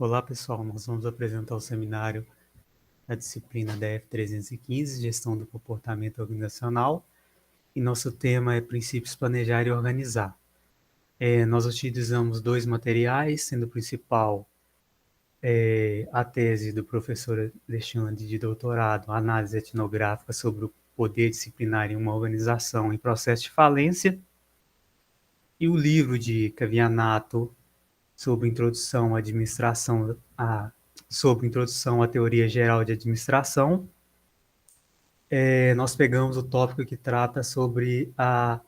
Olá, pessoal. Nós vamos apresentar o seminário da disciplina DF-315, Gestão do Comportamento Organizacional, e nosso tema é Princípios Planejar e Organizar. Nós utilizamos dois materiais, sendo o principal a tese do professor Alexandre de doutorado, Análise Etnográfica sobre o Poder Disciplinar em uma Organização em Processo de Falência, e o livro de Cavianato sobre introdução à administração, sobre introdução à teoria geral de administração. Nós pegamos o tópico que trata sobre a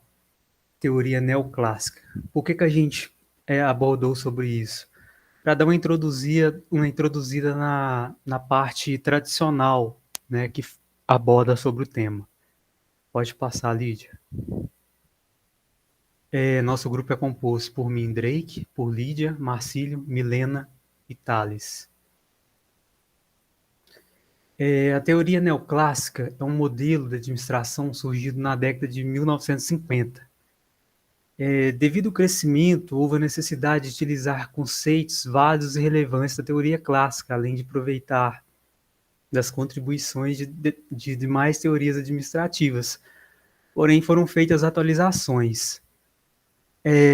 teoria neoclássica. Por que a gente abordou sobre isso? Para dar uma introduzida na parte tradicional, né, que aborda sobre o tema. Pode passar, Lídia. Nosso grupo é composto por mim, Drake, por Lídia, Marcílio, Milena e Thales. A teoria neoclássica é um modelo de administração surgido na década de 1950. Devido ao crescimento, houve a necessidade de utilizar conceitos válidos e relevantes da teoria clássica, além de aproveitar das contribuições de demais teorias administrativas. Porém, foram feitas atualizações.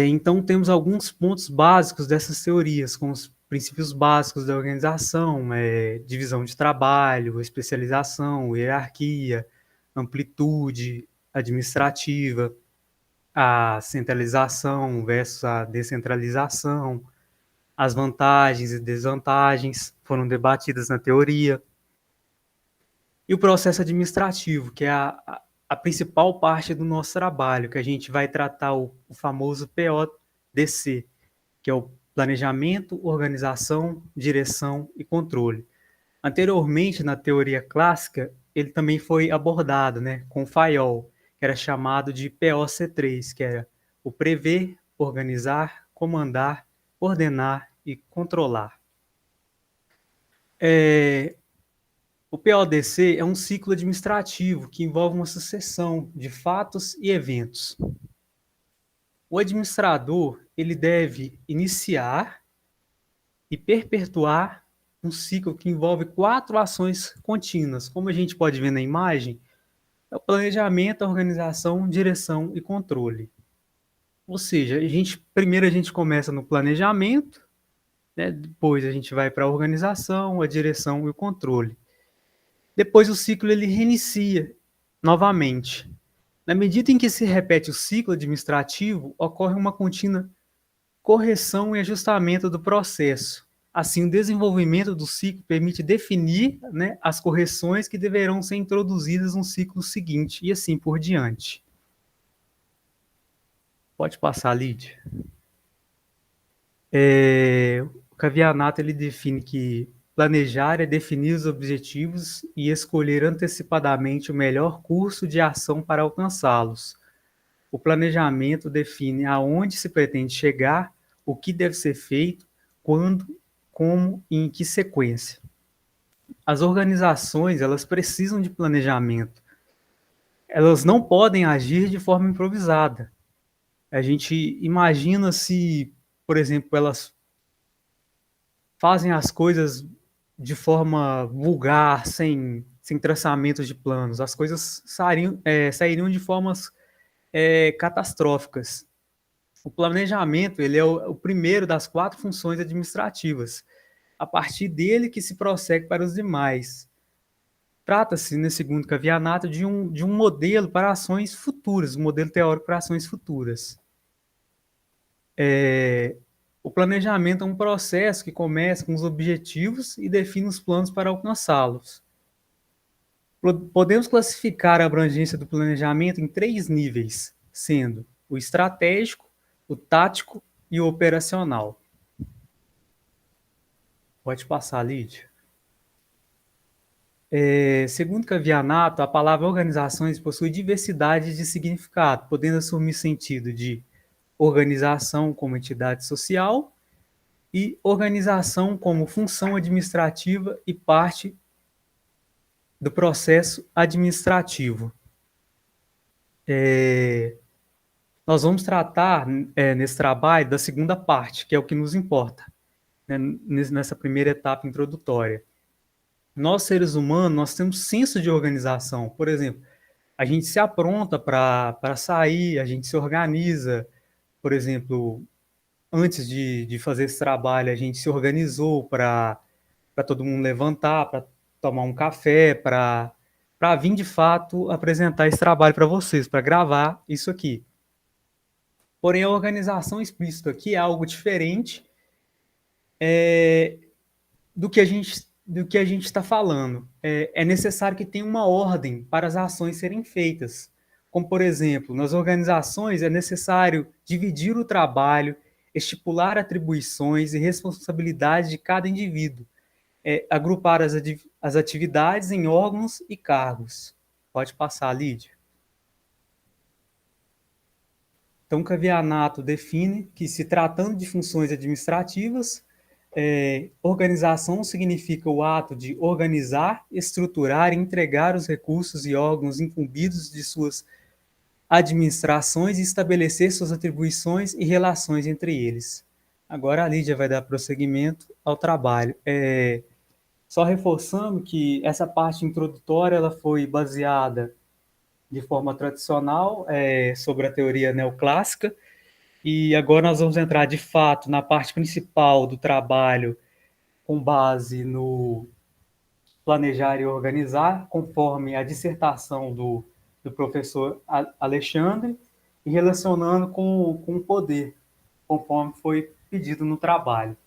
Então, temos alguns pontos básicos dessas teorias, como os princípios básicos da organização, divisão de trabalho, especialização, hierarquia, amplitude administrativa, a centralização versus a descentralização, as vantagens e desvantagens foram debatidas na teoria, e o processo administrativo, que é a principal parte do nosso trabalho, que a gente vai tratar o famoso PODC, que é o Planejamento, Organização, Direção e Controle. Anteriormente, na teoria clássica, ele também foi abordado, né, com o Fayol, que era chamado de POC3, que era o prever, organizar, comandar, ordenar e controlar. O PODC é um ciclo administrativo que envolve uma sucessão de fatos e eventos. O administrador ele deve iniciar e perpetuar um ciclo que envolve 4 ações contínuas. Como a gente pode ver na imagem, é o planejamento, a organização, direção e controle. Ou seja, primeiro a gente começa no planejamento, né, depois a gente vai para a organização, a direção e o controle. Depois o ciclo ele reinicia novamente. Na medida em que se repete o ciclo administrativo, ocorre uma contínua correção e ajustamento do processo. Assim, o desenvolvimento do ciclo permite definir, né, as correções que deverão ser introduzidas no ciclo seguinte, e assim por diante. Pode passar, Lídia. O Cavianato ele define que planejar é definir os objetivos e escolher antecipadamente o melhor curso de ação para alcançá-los. O planejamento define aonde se pretende chegar, o que deve ser feito, quando, como e em que sequência. As organizações, elas precisam de planejamento. Elas não podem agir de forma improvisada. A gente imagina se, por exemplo, elas fazem as coisas de forma vulgar, sem traçamento de planos. As coisas sairiam de formas catastróficas. O planejamento ele é o primeiro das 4 funções administrativas. A partir dele que se prossegue para os demais. Trata-se, no segundo Cavianato, de um modelo para ações futuras, um modelo teórico para ações futuras. O planejamento é um processo que começa com os objetivos e define os planos para alcançá-los. Podemos classificar a abrangência do planejamento em 3 níveis, sendo o estratégico, o tático e o operacional. Pode passar, Lídia. Segundo Cavianato, a palavra organizações possui diversidade de significado, podendo assumir sentido de organização como entidade social e organização como função administrativa e parte do processo administrativo. Nós vamos tratar nesse trabalho da segunda parte, que é o que nos importa, né, nessa primeira etapa introdutória. Nós, seres humanos, nós temos senso de organização. Por exemplo, a gente se apronta para sair, a gente se organiza. Por exemplo, antes de fazer esse trabalho, a gente se organizou para todo mundo levantar, para tomar um café, para vir de fato apresentar esse trabalho para vocês, para gravar isso aqui. Porém, a organização explícita aqui é algo diferente do que a gente está falando. É necessário que tenha uma ordem para as ações serem feitas. Como, por exemplo, nas organizações é necessário dividir o trabalho, estipular atribuições e responsabilidades de cada indivíduo, agrupar as atividades em órgãos e cargos. Pode passar, Lídia. Então, Cavianato define que, se tratando de funções administrativas, organização significa o ato de organizar, estruturar e entregar os recursos e órgãos incumbidos de suas administrações e estabelecer suas atribuições e relações entre eles. Agora a Lídia vai dar prosseguimento ao trabalho. Só reforçando que essa parte introdutória ela foi baseada de forma tradicional sobre a teoria neoclássica, e agora nós vamos entrar de fato na parte principal do trabalho com base no planejar e organizar, conforme a dissertação do professor Alexandre, e relacionando com o poder, conforme foi pedido no trabalho.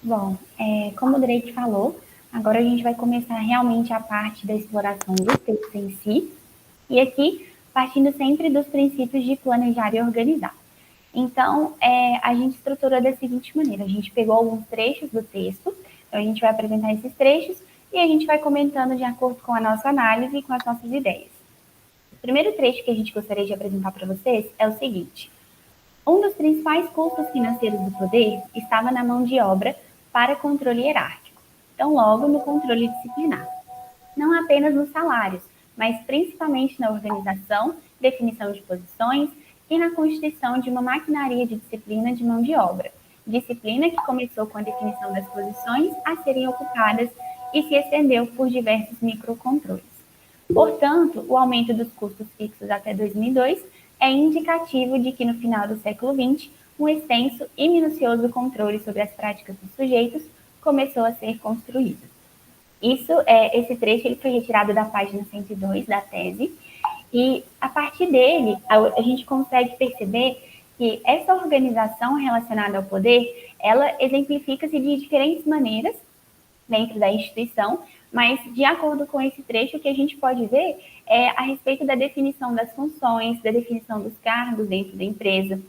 Bom, como o Drake falou, agora a gente vai começar realmente a parte da exploração do texto em si, e aqui partindo sempre dos princípios de planejar e organizar. Então, a gente estruturou da seguinte maneira: a gente pegou alguns trechos do texto, então a gente vai apresentar esses trechos e a gente vai comentando de acordo com a nossa análise e com as nossas ideias. O primeiro trecho que a gente gostaria de apresentar para vocês é o seguinte: um dos principais custos financeiros do poder estava na mão de obra para controle hierárquico, então logo no controle disciplinar. Não apenas nos salários, mas principalmente na organização, definição de posições e na constituição de uma maquinaria de disciplina de mão de obra. Disciplina que começou com a definição das posições a serem ocupadas e se estendeu por diversos microcontroles. Portanto, o aumento dos custos fixos até 2002 é indicativo de que no final do século XX, um extenso e minucioso controle sobre as práticas dos sujeitos começou a ser construído. Esse trecho ele foi retirado da página 102 da tese, e a partir dele a gente consegue perceber que essa organização relacionada ao poder, ela exemplifica-se de diferentes maneiras dentro da instituição, mas de acordo com esse trecho, o que a gente pode ver é a respeito da definição das funções, da definição dos cargos dentro da empresa,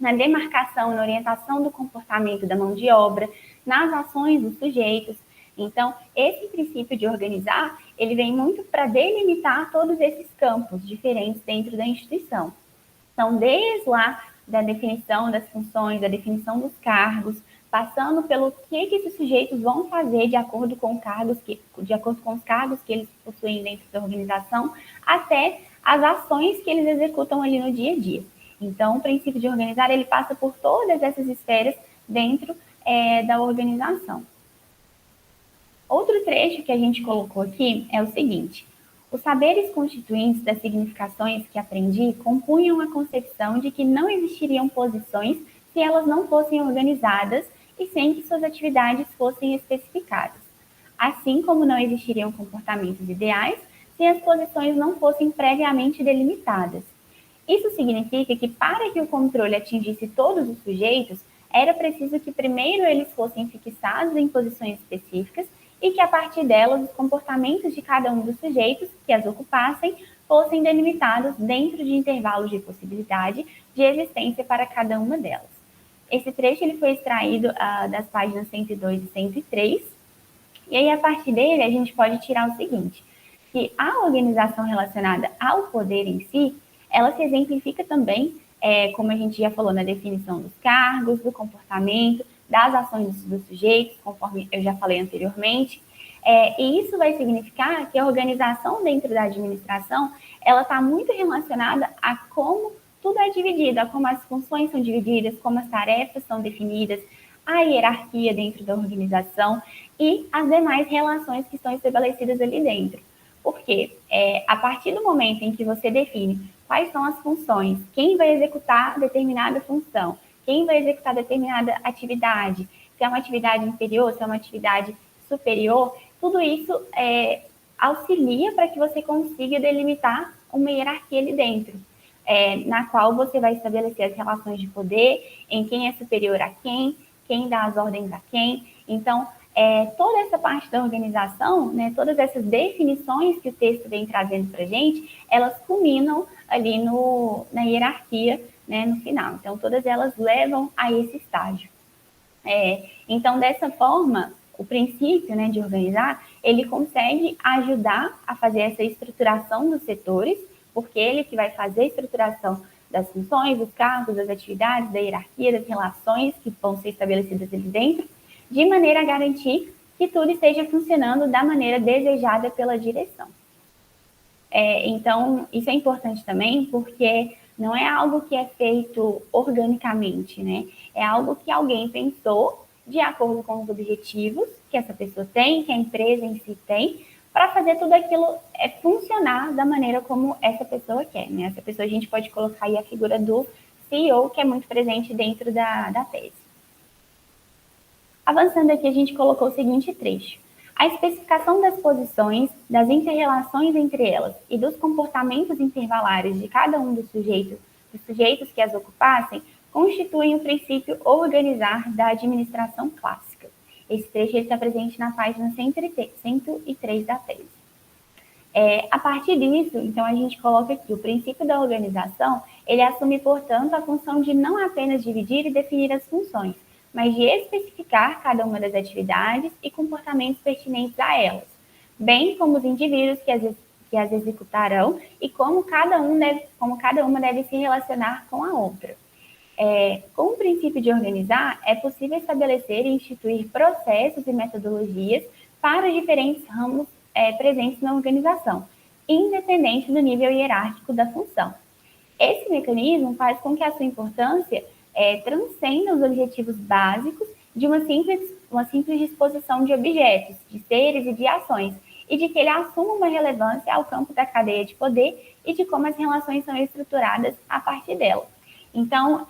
na demarcação, na orientação do comportamento da mão de obra, nas ações dos sujeitos. Então, esse princípio de organizar, ele vem muito para delimitar todos esses campos diferentes dentro da instituição. Então, desde lá da definição das funções, da definição dos cargos, passando pelo que esses sujeitos vão fazer de acordo com os cargos que eles possuem dentro da organização, até as ações que eles executam ali no dia a dia. Então, o princípio de organizar, ele passa por todas essas esferas dentro da organização. Outro trecho que a gente colocou aqui é o seguinte: os saberes constituintes das significações que aprendi compunham a concepção de que não existiriam posições se elas não fossem organizadas e sem que suas atividades fossem especificadas. Assim como não existiriam comportamentos ideais se as posições não fossem previamente delimitadas. Isso significa que, para que o controle atingisse todos os sujeitos, era preciso que primeiro eles fossem fixados em posições específicas e que, a partir delas, os comportamentos de cada um dos sujeitos que as ocupassem fossem delimitados dentro de intervalos de possibilidade de existência para cada uma delas. Esse trecho ele foi extraído das páginas 102 e 103, e aí, a partir dele, a gente pode tirar o seguinte: que a organização relacionada ao poder em si, ela se exemplifica também, como a gente já falou, na definição dos cargos, do comportamento, das ações dos sujeitos, conforme eu já falei anteriormente, E isso vai significar que a organização dentro da administração, ela está muito relacionada a como tudo é dividido, a como as funções são divididas, como as tarefas são definidas, a hierarquia dentro da organização e as demais relações que estão estabelecidas ali dentro. Porque a partir do momento em que você define quais são as funções, quem vai executar determinada função, quem vai executar determinada atividade, se é uma atividade inferior, se é uma atividade superior, tudo isso auxilia para que você consiga delimitar uma hierarquia ali dentro, na qual você vai estabelecer as relações de poder, em quem é superior a quem dá as ordens a quem. Então, toda essa parte da organização, né, todas essas definições que o texto vem trazendo para a gente, elas culminam ali na hierarquia, né, no final. Então, todas elas levam a esse estágio. Então, dessa forma, o princípio, né, de organizar, ele consegue ajudar a fazer essa estruturação dos setores, porque ele que vai fazer a estruturação das funções, dos cargos, das atividades, da hierarquia, das relações que vão ser estabelecidas ali dentro, de maneira a garantir que tudo esteja funcionando da maneira desejada pela direção. Então, isso é importante também, porque não é algo que é feito organicamente, né? É algo que alguém pensou de acordo com os objetivos que essa pessoa tem, que a empresa em si tem, para fazer tudo aquilo funcionar da maneira como essa pessoa quer, né? Essa pessoa a gente pode colocar aí a figura do CEO, que é muito presente dentro da tese. Avançando aqui, a gente colocou o seguinte trecho. A especificação das posições, das inter-relações entre elas e dos comportamentos intervalares de cada um dos sujeitos que as ocupassem, constituem o princípio organizar da administração clássica. Esse trecho está presente na página 103 da tese. A partir disso, então, a gente coloca aqui o princípio da organização, ele assume, portanto, a função de não apenas dividir e definir as funções, mas de especificar cada uma das atividades e comportamentos pertinentes a elas, bem como os indivíduos que as executarão e como cada uma deve se relacionar com a outra. Com o princípio de organizar, é possível estabelecer e instituir processos e metodologias para os diferentes ramos presentes na organização, independente do nível hierárquico da função. Esse mecanismo faz com que a sua importância transcenda os objetivos básicos de uma simples disposição de objetos, de seres e de ações, e de que ele assuma uma relevância ao campo da cadeia de poder e de como as relações são estruturadas a partir dela. Então,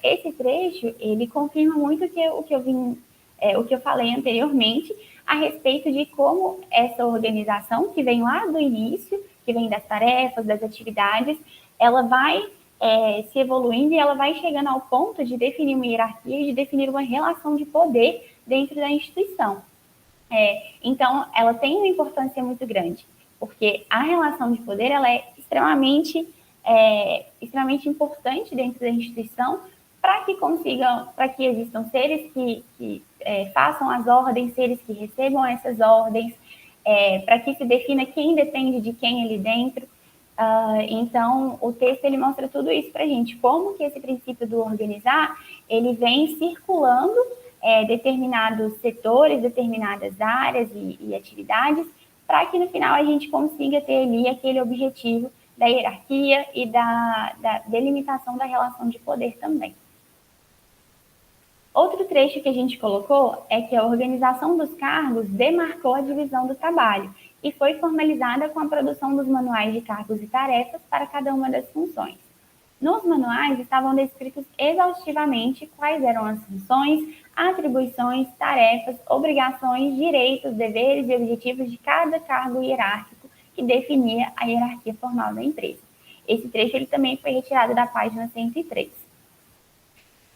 esse trecho, ele confirma muito o que eu falei anteriormente a respeito de como essa organização, que vem lá do início, que vem das tarefas, das atividades, ela vai se evoluindo e ela vai chegando ao ponto de definir uma hierarquia e de definir uma relação de poder dentro da instituição. Então, ela tem uma importância muito grande, porque a relação de poder ela é extremamente importante dentro da instituição para que existam seres que façam as ordens, seres que recebam essas ordens, para que se defina quem depende de quem ali dentro. Então, o texto ele mostra tudo isso para a gente, como que esse princípio do organizar, ele vem circulando determinados setores, determinadas áreas e atividades, para que no final a gente consiga ter ali aquele objetivo da hierarquia e da delimitação da relação de poder também. Outro trecho que a gente colocou é que a organização dos cargos demarcou a divisão do trabalho e foi formalizada com a produção dos manuais de cargos e tarefas para cada uma das funções. Nos manuais estavam descritos exaustivamente quais eram as funções, atribuições, tarefas, obrigações, direitos, deveres e objetivos de cada cargo hierárquico que definia a hierarquia formal da empresa. Esse trecho ele também foi retirado da página 103.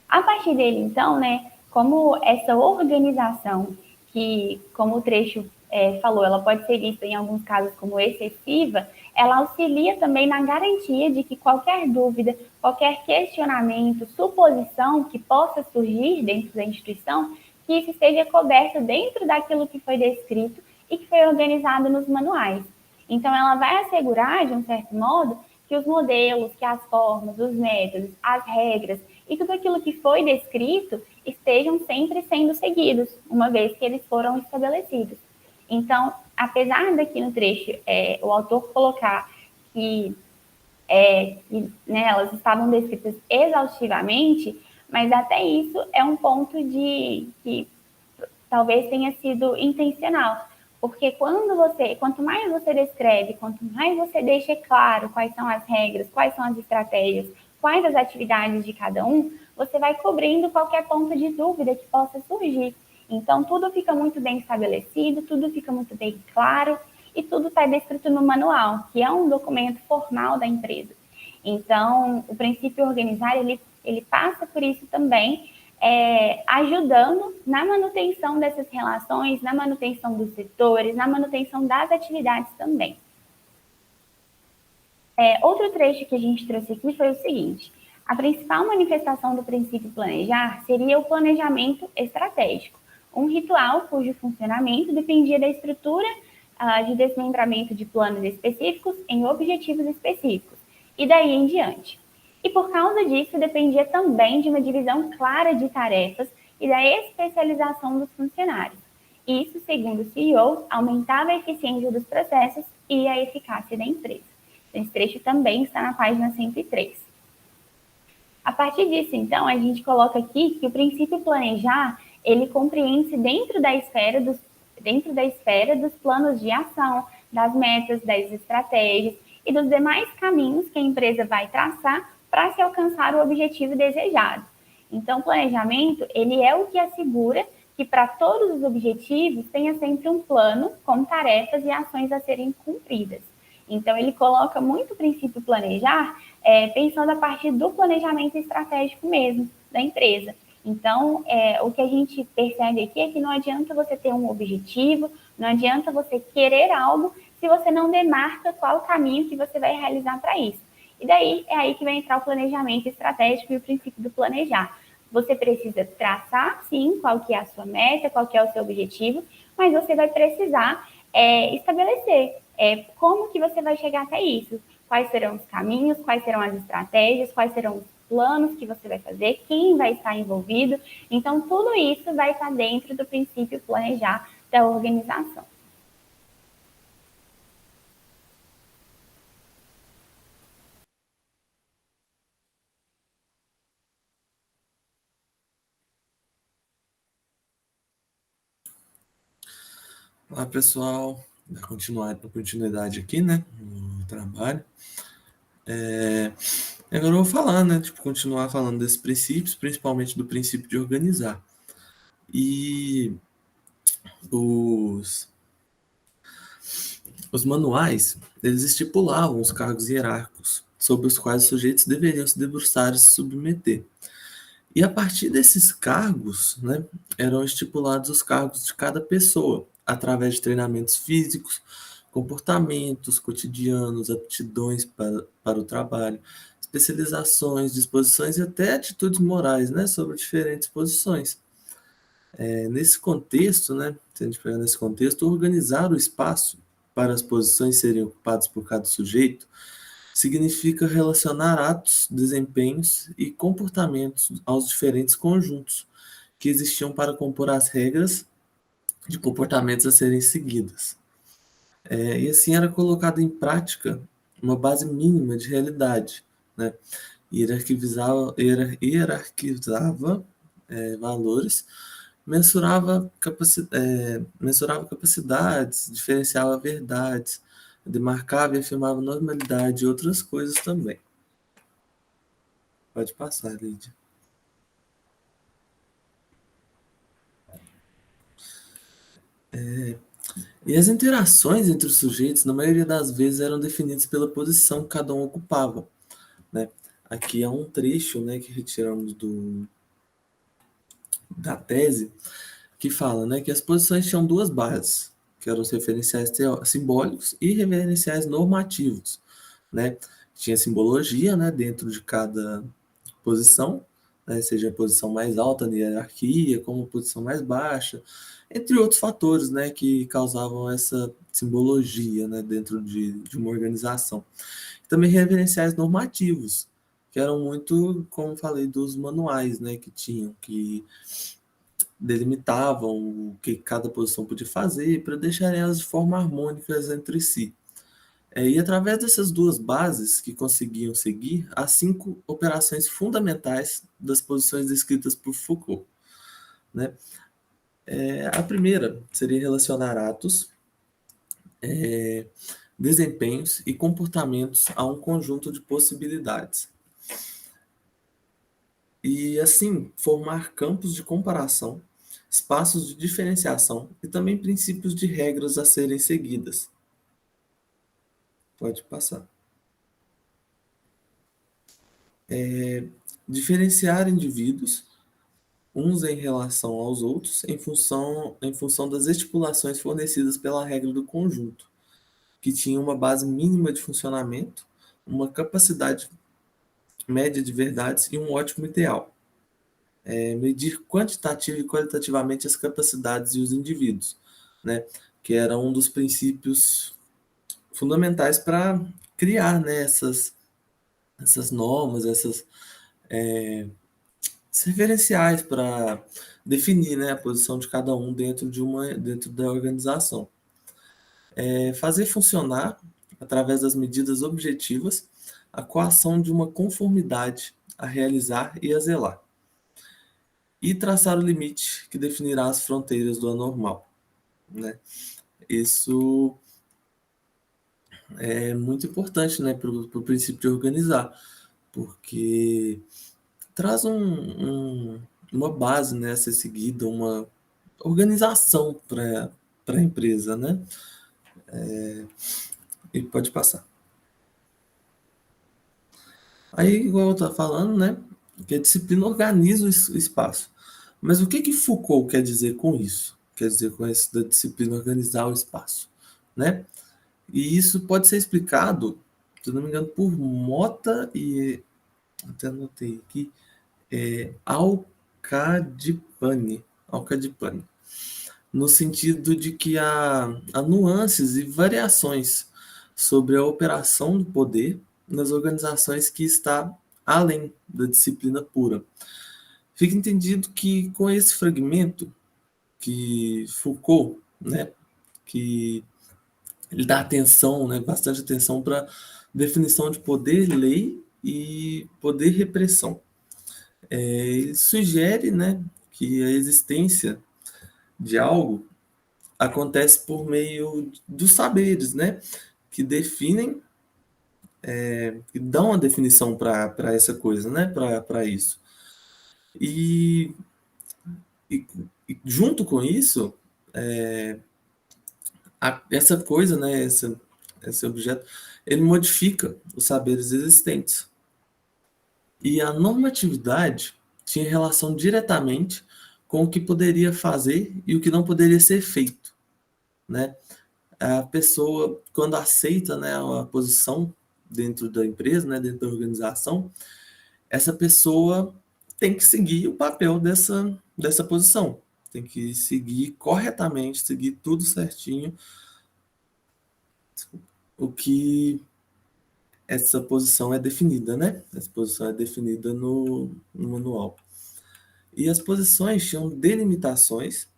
A partir dele, então, né, como essa organização, que, como o trecho falou, ela pode ser vista em alguns casos como excessiva, ela auxilia também na garantia de que qualquer dúvida, qualquer questionamento, suposição que possa surgir dentro da instituição, que isso esteja coberto dentro daquilo que foi descrito e que foi organizado nos manuais. Então, ela vai assegurar, de um certo modo, que os modelos, que as formas, os métodos, as regras e tudo aquilo que foi descrito estejam sempre sendo seguidos, uma vez que eles foram estabelecidos. Então, apesar daqui no trecho o autor colocar que, né, elas estavam descritas exaustivamente, mas até isso é um ponto de que talvez tenha sido intencional, porque quanto mais você descreve, quanto mais você deixa claro quais são as regras, quais são as estratégias, quais as atividades de cada um, você vai cobrindo qualquer ponto de dúvida que possa surgir. Então, tudo fica muito bem estabelecido, tudo fica muito bem claro e tudo está descrito no manual, que é um documento formal da empresa. Então, o princípio organizar, ele passa por isso também, ajudando na manutenção dessas relações, na manutenção dos setores, na manutenção das atividades também. Outro trecho que a gente trouxe aqui foi o seguinte: a principal manifestação do princípio planejar seria o planejamento estratégico, um ritual cujo funcionamento dependia da estrutura de desmembramento de planos específicos em objetivos específicos, e daí em diante. E por causa disso, dependia também de uma divisão clara de tarefas e da especialização dos funcionários. Isso, segundo o CEO, aumentava a eficiência dos processos e a eficácia da empresa. Esse trecho também está na página 103. A partir disso, então, a gente coloca aqui que o princípio planejar, ele compreende-se dentro da esfera dos planos de ação, das metas, das estratégias e dos demais caminhos que a empresa vai traçar para se alcançar o objetivo desejado. Então, o planejamento, ele é o que assegura que para todos os objetivos tenha sempre um plano com tarefas e ações a serem cumpridas. Então, ele coloca muito o princípio planejar, pensando a partir do planejamento estratégico mesmo, da empresa. Então, o que a gente percebe aqui é que não adianta você ter um objetivo, não adianta você querer algo se você não demarca qual o caminho que você vai realizar para isso. E daí é aí que vai entrar o planejamento estratégico e o princípio do planejar. Você precisa traçar, sim, qual que é a sua meta, qual que é o seu objetivo, mas você vai precisar estabelecer como que você vai chegar até isso, quais serão os caminhos, quais serão as estratégias, quais serão os planos que você vai fazer, quem vai estar envolvido. Então, tudo isso vai estar dentro do princípio planejar da organização. Olá, pessoal. Continuidade aqui, né, no trabalho. Agora eu vou falar, né, continuar falando desses princípios, principalmente do princípio de organizar. E os manuais, eles estipulavam os cargos hierárquicos sobre os quais os sujeitos deveriam se debruçar e se submeter. E a partir desses cargos, né, eram estipulados os cargos de cada pessoa, através de treinamentos físicos, comportamentos cotidianos, aptidões para o trabalho, especializações, disposições e até atitudes morais, né, sobre diferentes posições. Nesse contexto, né, se a gente pegar nesse contexto, organizar o espaço para as posições serem ocupadas por cada sujeito significa relacionar atos, desempenhos e comportamentos aos diferentes conjuntos que existiam para compor as regras de comportamentos a serem seguidas. E assim era colocado em prática uma base mínima de realidade, né? Hierarquizava valores, mensurava capacidades, diferenciava verdades, demarcava e afirmava normalidade e outras coisas também. Pode passar, Lídia. E as interações entre os sujeitos, na maioria das vezes, eram definidas pela posição que cada um ocupava, né? Aqui é um trecho, né, que retiramos da tese, que fala, né, que as posições tinham duas bases, que eram os referenciais simbólicos e referenciais normativos, né? Tinha simbologia, né, dentro de cada posição, né, seja a posição mais alta na hierarquia, como a posição mais baixa, entre outros fatores, né, que causavam essa simbologia, né, dentro de uma organização. Também referenciais normativos, que eram muito, como falei, dos manuais, né, que tinham, que delimitavam o que cada posição podia fazer para deixar elas de forma harmônicas entre si. E através dessas duas bases que conseguiam seguir as 5 operações fundamentais das posições descritas por Foucault, né? A primeira seria relacionar atos, desempenhos e comportamentos a um conjunto de possibilidades. E assim, formar campos de comparação, espaços de diferenciação e também princípios de regras a serem seguidas. Pode passar. Diferenciar indivíduos uns em relação aos outros em função das estipulações fornecidas pela regra do conjunto, que tinha uma base mínima de funcionamento, uma capacidade média de verdades e um ótimo ideal. Medir quantitativa e qualitativamente as capacidades e os indivíduos, né? Que era um dos princípios fundamentais para criar, né, essas normas, essas referenciais para definir, né, a posição de cada um dentro da organização. Fazer funcionar, através das medidas objetivas, a coação de uma conformidade a realizar e a zelar. E traçar o limite que definirá as fronteiras do anormal, né? Isso é muito importante, né, para o princípio de organizar, porque traz uma base, né, a ser seguida, uma organização para a empresa, né? E pode passar. Aí, igual eu estava falando, né, que a disciplina organiza o espaço. Mas o que Foucault quer dizer com isso? Quer dizer com isso da disciplina organizar o espaço, né? E isso pode ser explicado, se não me engano, por Mota e até anotei aqui, Al-Qadipani, no sentido de que há nuances e variações sobre a operação do poder nas organizações que está além da disciplina pura. Fica entendido que com esse fragmento que Foucault, né, que ele dá atenção, né, bastante atenção para definição de poder, lei e poder repressão. Ele sugere, né, que a existência de algo acontece por meio dos saberes, né, que definem, que dão a definição para essa coisa, né, para isso. E junto com isso, essa coisa, né, esse objeto, ele modifica os saberes existentes. E a normatividade tinha relação diretamente com o que poderia fazer e o que não poderia ser feito, né? A pessoa, quando aceita, né, a posição dentro da empresa, né, dentro da organização, essa pessoa tem que seguir o papel dessa posição, tem que seguir corretamente, seguir tudo certinho, o que essa posição é definida, né? Essa posição é definida no manual. E as posições tinham delimitações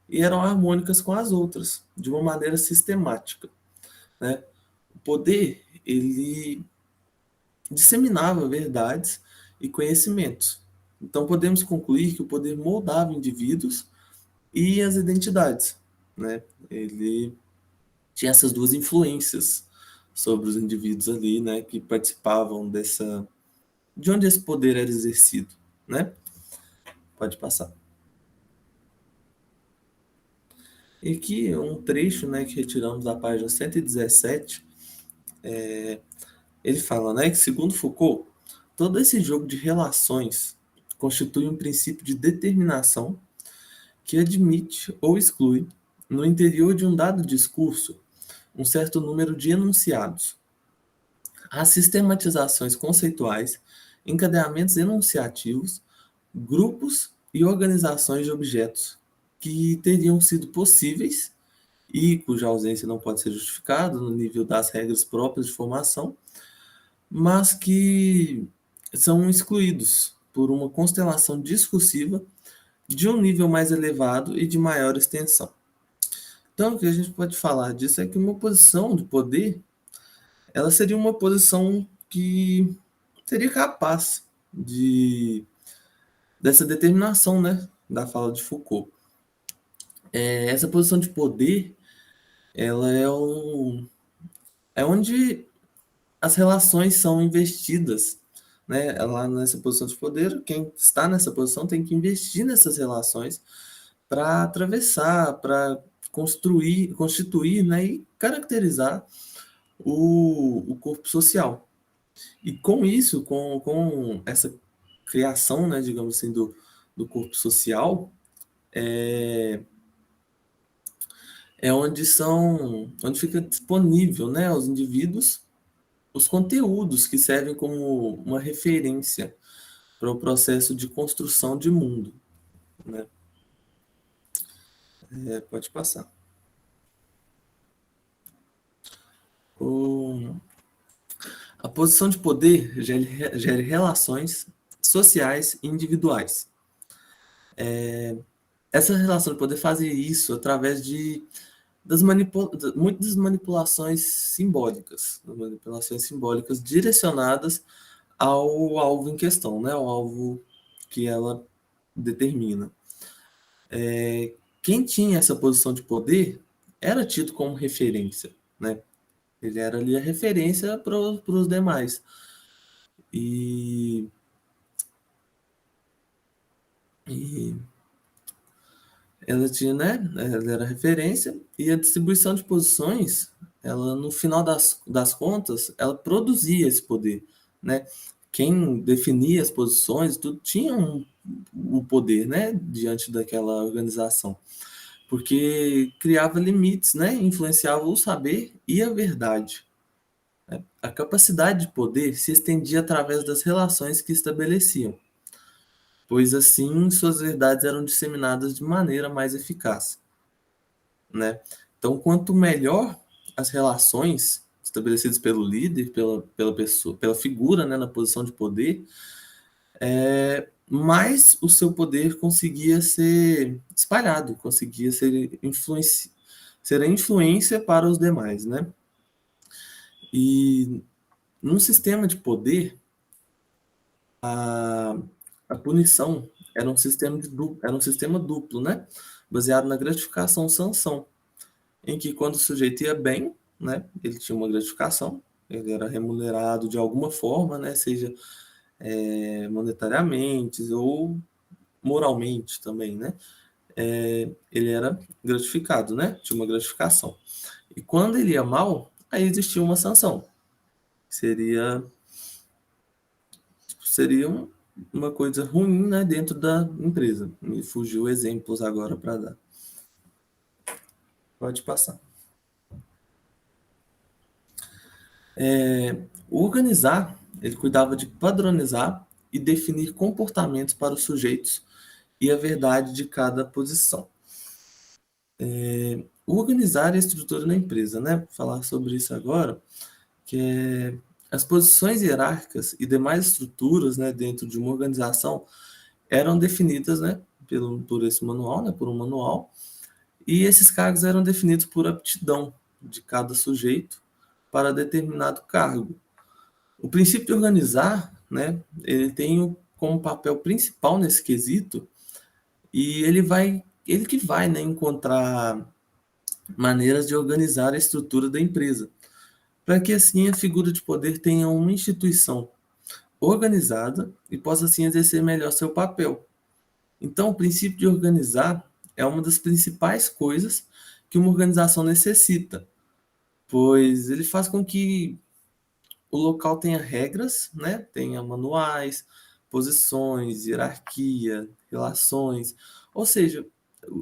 e eram harmônicas com as outras, de uma maneira sistemática, né? O poder, ele disseminava verdades e conhecimentos. Então, podemos concluir que o poder moldava indivíduos e as identidades, né? Ele tinha essas duas influências sobre os indivíduos ali, né, que participavam de onde esse poder era exercido, né? Pode passar. E aqui um trecho, né, que retiramos da página 117, ele fala, né, que segundo Foucault, todo esse jogo de relações constitui um princípio de determinação que admite ou exclui, no interior de um dado discurso, um certo número de enunciados. Há sistematizações conceituais, encadeamentos enunciativos, grupos e organizações de objetos que teriam sido possíveis e cuja ausência não pode ser justificada no nível das regras próprias de formação, mas que são excluídos por uma constelação discursiva de um nível mais elevado e de maior extensão. Então, o que a gente pode falar disso é que uma posição de poder, ela seria uma posição que seria capaz dessa determinação, né, da fala de Foucault. Essa posição de poder, ela é onde as relações são investidas, né? Lá nessa posição de poder, quem está nessa posição tem que investir nessas relações para atravessar, para constituir, né, e caracterizar o corpo social. E com isso, com essa criação, né, digamos assim, do corpo social, é onde fica disponível, né, aos indivíduos os conteúdos que servem como uma referência para o processo de construção de mundo, né? Pode passar. A posição de poder gera relações sociais e individuais. Essa relação de poder faz isso através muitas manipulações simbólicas direcionadas ao alvo em questão, né? Ao alvo que ela determina. Quem tinha essa posição de poder era tido como referência, né? Ele era ali a referência para os demais. E ela tinha, né? Ela era referência e a distribuição de posições, ela no final das contas, ela produzia esse poder, né? Quem definia as posições, tudo tinha o poder, né? Diante daquela organização, porque criava limites, né? Influenciava o saber e a verdade. A capacidade de poder se estendia através das relações que estabeleciam, pois assim suas verdades eram disseminadas de maneira mais eficaz, né? Então, quanto melhor as relações estabelecidas pelo líder, pela pessoa, pela figura, né, na posição de poder, mais o seu poder conseguia ser espalhado, conseguia ser a influência para os demais, né? E num sistema de poder, a punição era um sistema duplo, né? Baseado na gratificação-sanção, em que quando o sujeito ia bem, né, ele tinha uma gratificação, ele era remunerado de alguma forma, né, seja monetariamente ou moralmente também, né? Ele era gratificado, né? Tinha uma gratificação. E quando ele ia mal, aí existia uma sanção. Seria uma coisa ruim, né, dentro da empresa. Me fugiu exemplos agora para dar. Pode passar. O organizar, ele cuidava de padronizar e definir comportamentos para os sujeitos e a verdade de cada posição. O organizar é a estrutura da empresa, né? Vou falar sobre isso agora, que é as posições hierárquicas e demais estruturas, né, dentro de uma organização eram definidas, né, por esse manual, né, por um manual, e esses cargos eram definidos por aptidão de cada sujeito para determinado cargo. O princípio de organizar, né, ele tem como papel principal nesse quesito, e ele que vai, né, encontrar maneiras de organizar a estrutura da empresa, para que assim a figura de poder tenha uma instituição organizada e possa assim exercer melhor seu papel. Então, o princípio de organizar é uma das principais coisas que uma organização necessita, pois ele faz com que o local tenha regras, né? Tenha manuais, posições, hierarquia, relações. Ou seja,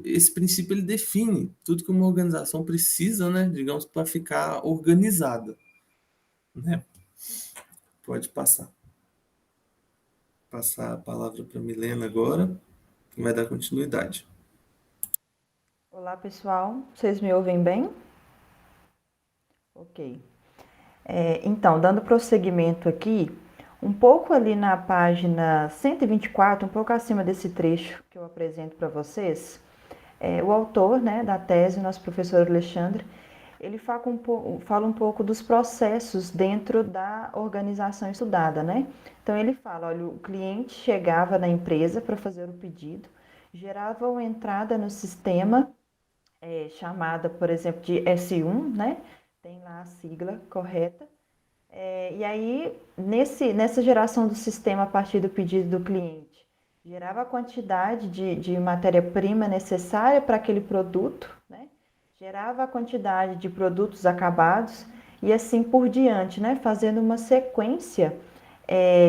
esse princípio ele define tudo que uma organização precisa, né? Digamos, para ficar organizada, né? Pode passar. Passar a palavra para Milena agora, que vai dar continuidade. Olá, pessoal. Vocês me ouvem bem? Ok. Então, dando prosseguimento aqui, Um pouco ali na página 124, um pouco acima desse trecho que eu apresento para vocês, o autor, né, da tese, o nosso professor Alexandre, ele fala um pouco dos processos dentro da organização estudada, né? Então ele fala, olha, o cliente chegava na empresa para fazer o pedido, gerava uma entrada no sistema, chamada, por exemplo, de S1, né? Tem lá a sigla correta. E aí, nessa geração do sistema a partir do pedido do cliente, gerava a quantidade de matéria-prima necessária para aquele produto, né? Gerava a quantidade de produtos acabados e assim por diante, né? Fazendo uma sequência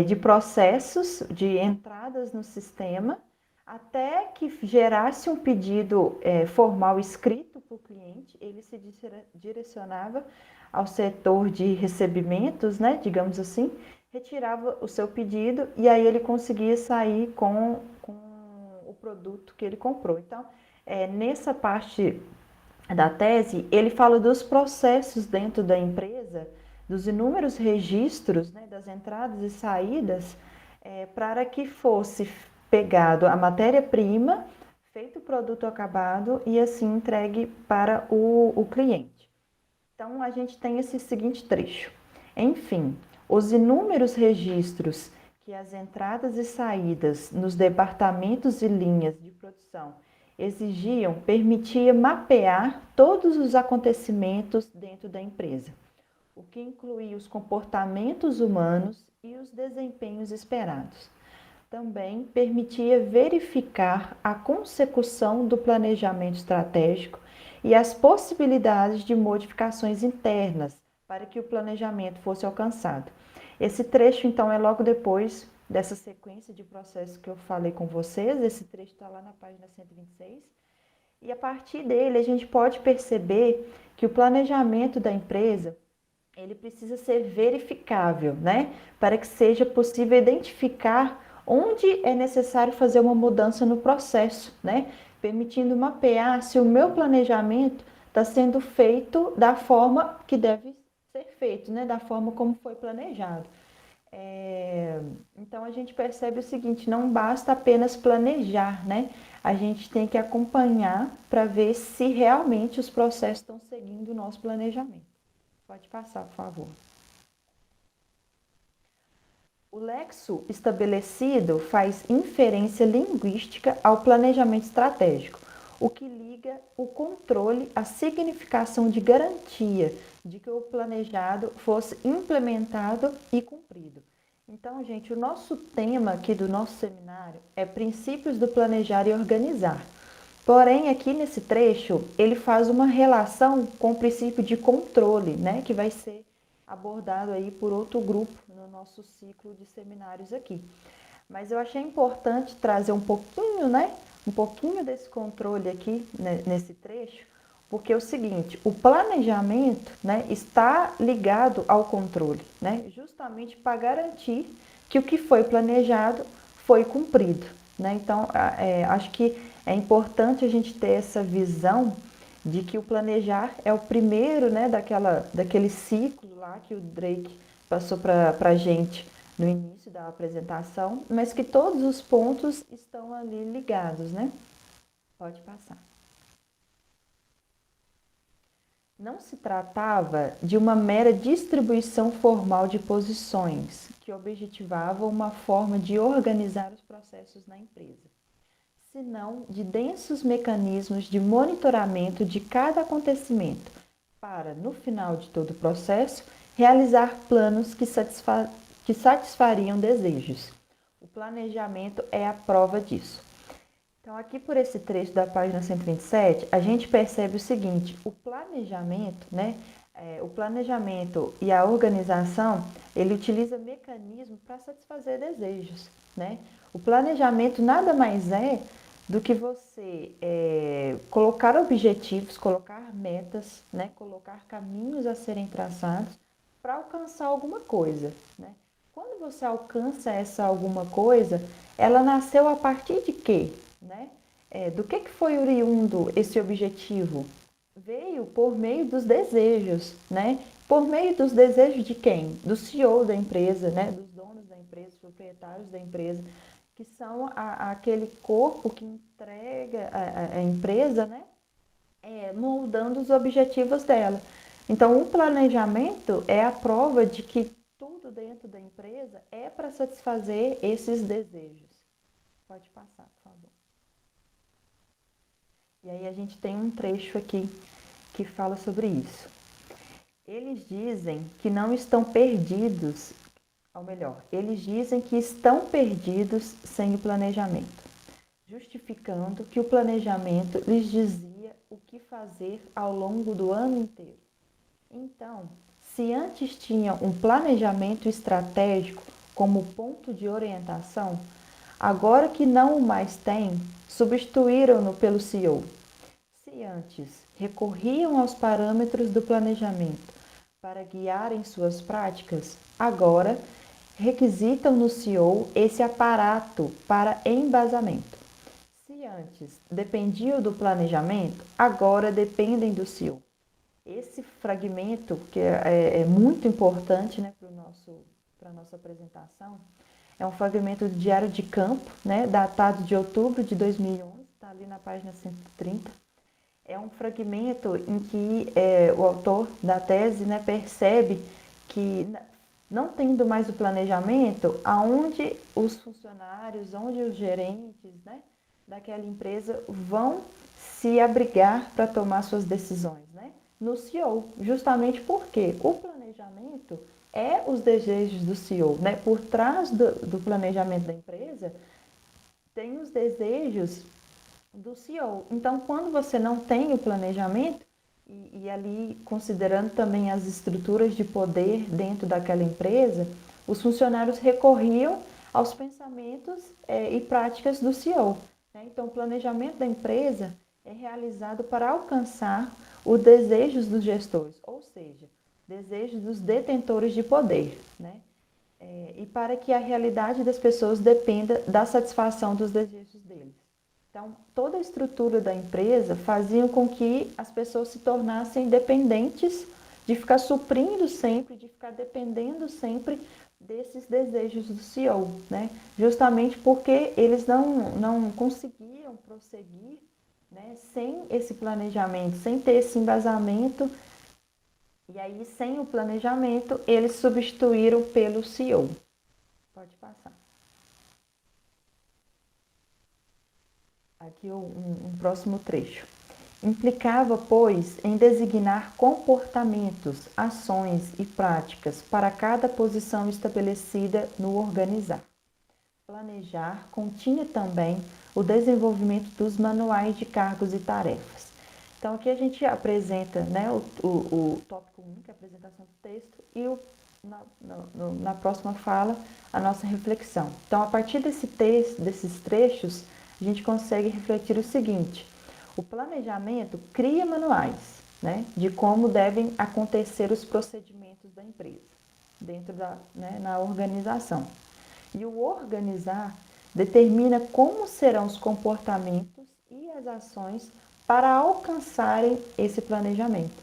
de processos, de entradas no sistema, até que gerasse um pedido formal escrito para o cliente, ele se direcionava ao setor de recebimentos, né, digamos assim, retirava o seu pedido e aí ele conseguia sair com o produto que ele comprou. Então, nessa parte da tese, ele fala dos processos dentro da empresa, dos inúmeros registros, né, das entradas e saídas, para que fosse pegado a matéria-prima, feito o produto acabado e assim entregue para o cliente. Então, a gente tem esse seguinte trecho. Enfim, os inúmeros registros que as entradas e saídas nos departamentos e linhas de produção exigiam permitia mapear todos os acontecimentos dentro da empresa, o que incluía os comportamentos humanos e os desempenhos esperados. Também permitia verificar a consecução do planejamento estratégico e as possibilidades de modificações internas para que o planejamento fosse alcançado. Esse trecho, então, é logo depois dessa sequência de processos que eu falei com vocês. Esse trecho está lá na página 126. E a partir dele, a gente pode perceber que o planejamento da empresa ele precisa ser verificável, né? Para que seja possível identificar onde é necessário fazer uma mudança no processo, né? Permitindo mapear se o meu planejamento está sendo feito da forma que deve ser feito, né? Da forma como foi planejado. Então a gente percebe o seguinte, não basta apenas planejar, né? A gente tem que acompanhar para ver se realmente os processos estão seguindo o nosso planejamento. Pode passar, por favor. O lexo estabelecido faz inferência linguística ao planejamento estratégico, o que liga o controle à significação de garantia de que o planejado fosse implementado e cumprido. Então, gente, o nosso tema aqui do nosso seminário é princípios do planejar e organizar. Porém, aqui nesse trecho, ele faz uma relação com o princípio de controle, né, que vai ser abordado aí por outro grupo no nosso ciclo de seminários aqui. Mas eu achei importante trazer um pouquinho, né, um pouquinho desse controle aqui, né, nesse trecho, porque é o seguinte, o planejamento, né, está ligado ao controle, né, justamente para garantir que o que foi planejado foi cumprido, né? Então, acho que é importante a gente ter essa visão de que o planejar é o primeiro, né, daquele ciclo lá que o Drake passou para a gente no início da apresentação, mas que todos os pontos estão ali ligados, né? Pode passar. Não se tratava de uma mera distribuição formal de posições que objetivava uma forma de organizar os processos na empresa, senão de densos mecanismos de monitoramento de cada acontecimento, para, no final de todo o processo, realizar planos que satisfariam desejos. O planejamento é a prova disso. Então, aqui por esse trecho da página 127, a gente percebe o seguinte, o planejamento, né? O planejamento e a organização, ele utiliza mecanismos para satisfazer desejos, né? O planejamento nada mais é do que você colocar objetivos, colocar metas, né? Colocar caminhos a serem traçados para alcançar alguma coisa, né? Quando você alcança essa alguma coisa, ela nasceu a partir de quê? Né? Do que foi oriundo esse objetivo? Veio por meio dos desejos, né? Por meio dos desejos de quem? Do CEO da empresa, né? Dos donos da empresa. empresa, os proprietários da empresa, que são aquele corpo que entrega a empresa, né, moldando os objetivos dela. Então, o planejamento é a prova de que tudo dentro da empresa é para satisfazer esses desejos. Pode passar, por favor. E aí a gente tem um trecho aqui que fala sobre isso. Eles dizem que não estão perdidos, ou melhor, eles dizem que estão perdidos sem o planejamento, justificando que o planejamento lhes dizia o que fazer ao longo do ano inteiro. Então, se antes tinham um planejamento estratégico como ponto de orientação, agora que não o mais têm, substituíram-no pelo CEO. Se antes recorriam aos parâmetros do planejamento para guiarem suas práticas, agora requisitam no CEO esse aparato para embasamento. Se antes dependiam do planejamento, agora dependem do CEO. Esse fragmento, que é muito importante, né, para a nossa apresentação, é um fragmento do Diário de Campo, né, datado de outubro de 2011, está ali na página 130. É um fragmento em que o autor da tese, né, percebe que, não tendo mais o planejamento, aonde os funcionários, onde os gerentes, né, daquela empresa vão se abrigar para tomar suas decisões, né? No CEO, justamente porque o planejamento é os desejos do CEO, né? Por trás do planejamento da empresa tem os desejos do CEO. Então, quando você não tem o planejamento, e ali considerando também as estruturas de poder dentro daquela empresa, os funcionários recorriam aos pensamentos e práticas do CEO. Né? Então, o planejamento da empresa é realizado para alcançar os desejos dos gestores, ou seja, desejos dos detentores de poder, né? E para que a realidade das pessoas dependa da satisfação dos desejos deles. Então, toda a estrutura da empresa fazia com que as pessoas se tornassem dependentes de ficar suprindo sempre, de ficar dependendo sempre desses desejos do CEO, né? Justamente porque eles não conseguiam prosseguir, né, sem esse planejamento, sem ter esse embasamento. E aí, sem o planejamento, eles substituíram pelo CEO. Pode passar. Aqui um próximo trecho. Implicava, pois, em designar comportamentos, ações e práticas para cada posição estabelecida no organizar. Planejar continha também o desenvolvimento dos manuais de cargos e tarefas. Então, aqui a gente apresenta, né, o tópico 1, que é a apresentação do texto, e na próxima fala, a nossa reflexão. Então, a partir desses trechos, a gente consegue refletir o seguinte: o planejamento cria manuais, né, de como devem acontecer os procedimentos da empresa, dentro na organização. E o organizar determina como serão os comportamentos e as ações para alcançarem esse planejamento.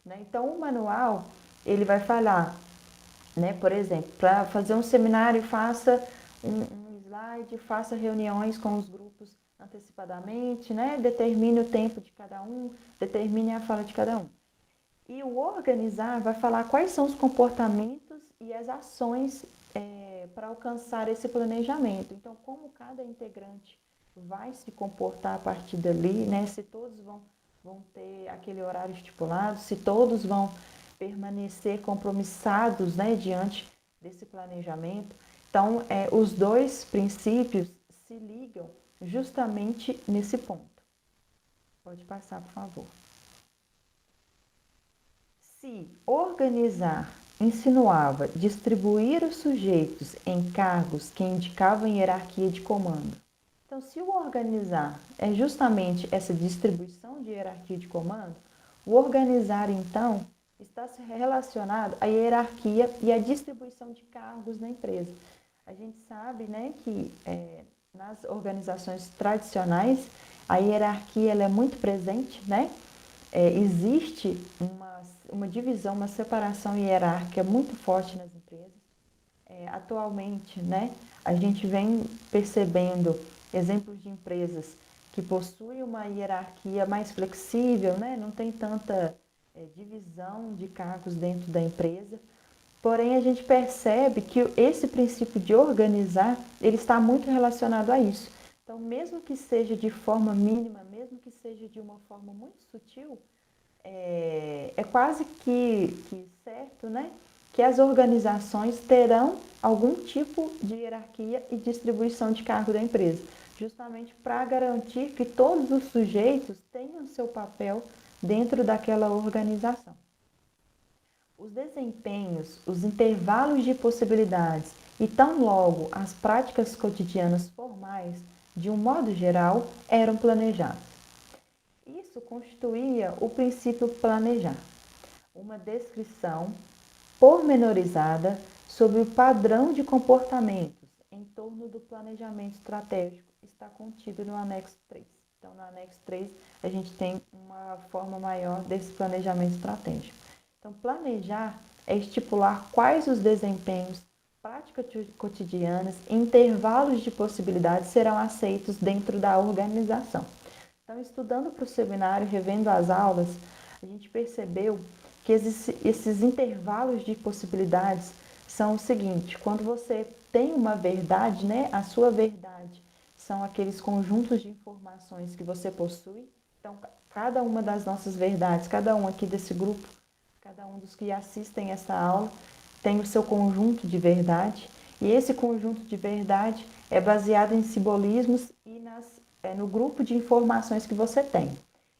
Né? Então, o manual, ele vai falar, né, por exemplo, para fazer um seminário, faça um slide, faça reuniões com os grupos antecipadamente, né, determine o tempo de cada um, determine a fala de cada um. E o organizar vai falar quais são os comportamentos e as ações para alcançar esse planejamento. Então, como cada integrante vai se comportar a partir dali, né? Se todos vão ter aquele horário estipulado, se todos vão permanecer compromissados, né, diante desse planejamento. Então, os dois princípios se ligam justamente nesse ponto. Pode passar, por favor. Se organizar insinuava distribuir os sujeitos em cargos que indicavam hierarquia de comando. Então, se o organizar é justamente essa distribuição de hierarquia de comando, o organizar, então, está relacionado à hierarquia e à distribuição de cargos na empresa. A gente sabe, né, que nas organizações tradicionais, a hierarquia ela é muito presente, né? Existe uma divisão, uma separação hierárquica muito forte nas empresas. Atualmente, né, a gente vem percebendo exemplos de empresas que possuem uma hierarquia mais flexível, né, não tem tanta divisão de cargos dentro da empresa. Porém, a gente percebe que esse princípio de organizar, ele está muito relacionado a isso. Então, mesmo que seja de forma mínima, mesmo que seja de uma forma muito sutil, é quase que certo, né, que as organizações terão algum tipo de hierarquia e distribuição de cargo da empresa, justamente para garantir que todos os sujeitos tenham seu papel dentro daquela organização. Os desempenhos, os intervalos de possibilidades e tão logo as práticas cotidianas formais, de um modo geral, eram planejados. Isso constituía o princípio planejar, uma descrição pormenorizada sobre o padrão de comportamentos em torno do planejamento estratégico está contido no anexo 3. Então, no anexo 3, a gente tem uma forma maior desse planejamento estratégico. Então, planejar é estipular quais os desempenhos, práticas cotidianas e intervalos de possibilidades serão aceitos dentro da organização. Então, estudando para o seminário, revendo as aulas, a gente percebeu que esses intervalos de possibilidades são o seguinte: quando você tem uma verdade, né, a sua verdade são aqueles conjuntos de informações que você possui. Então, cada uma das nossas verdades, cada um aqui desse grupo, cada um dos que assistem essa aula tem o seu conjunto de verdade, e esse conjunto de verdade é baseado em simbolismos e no grupo de informações que você tem.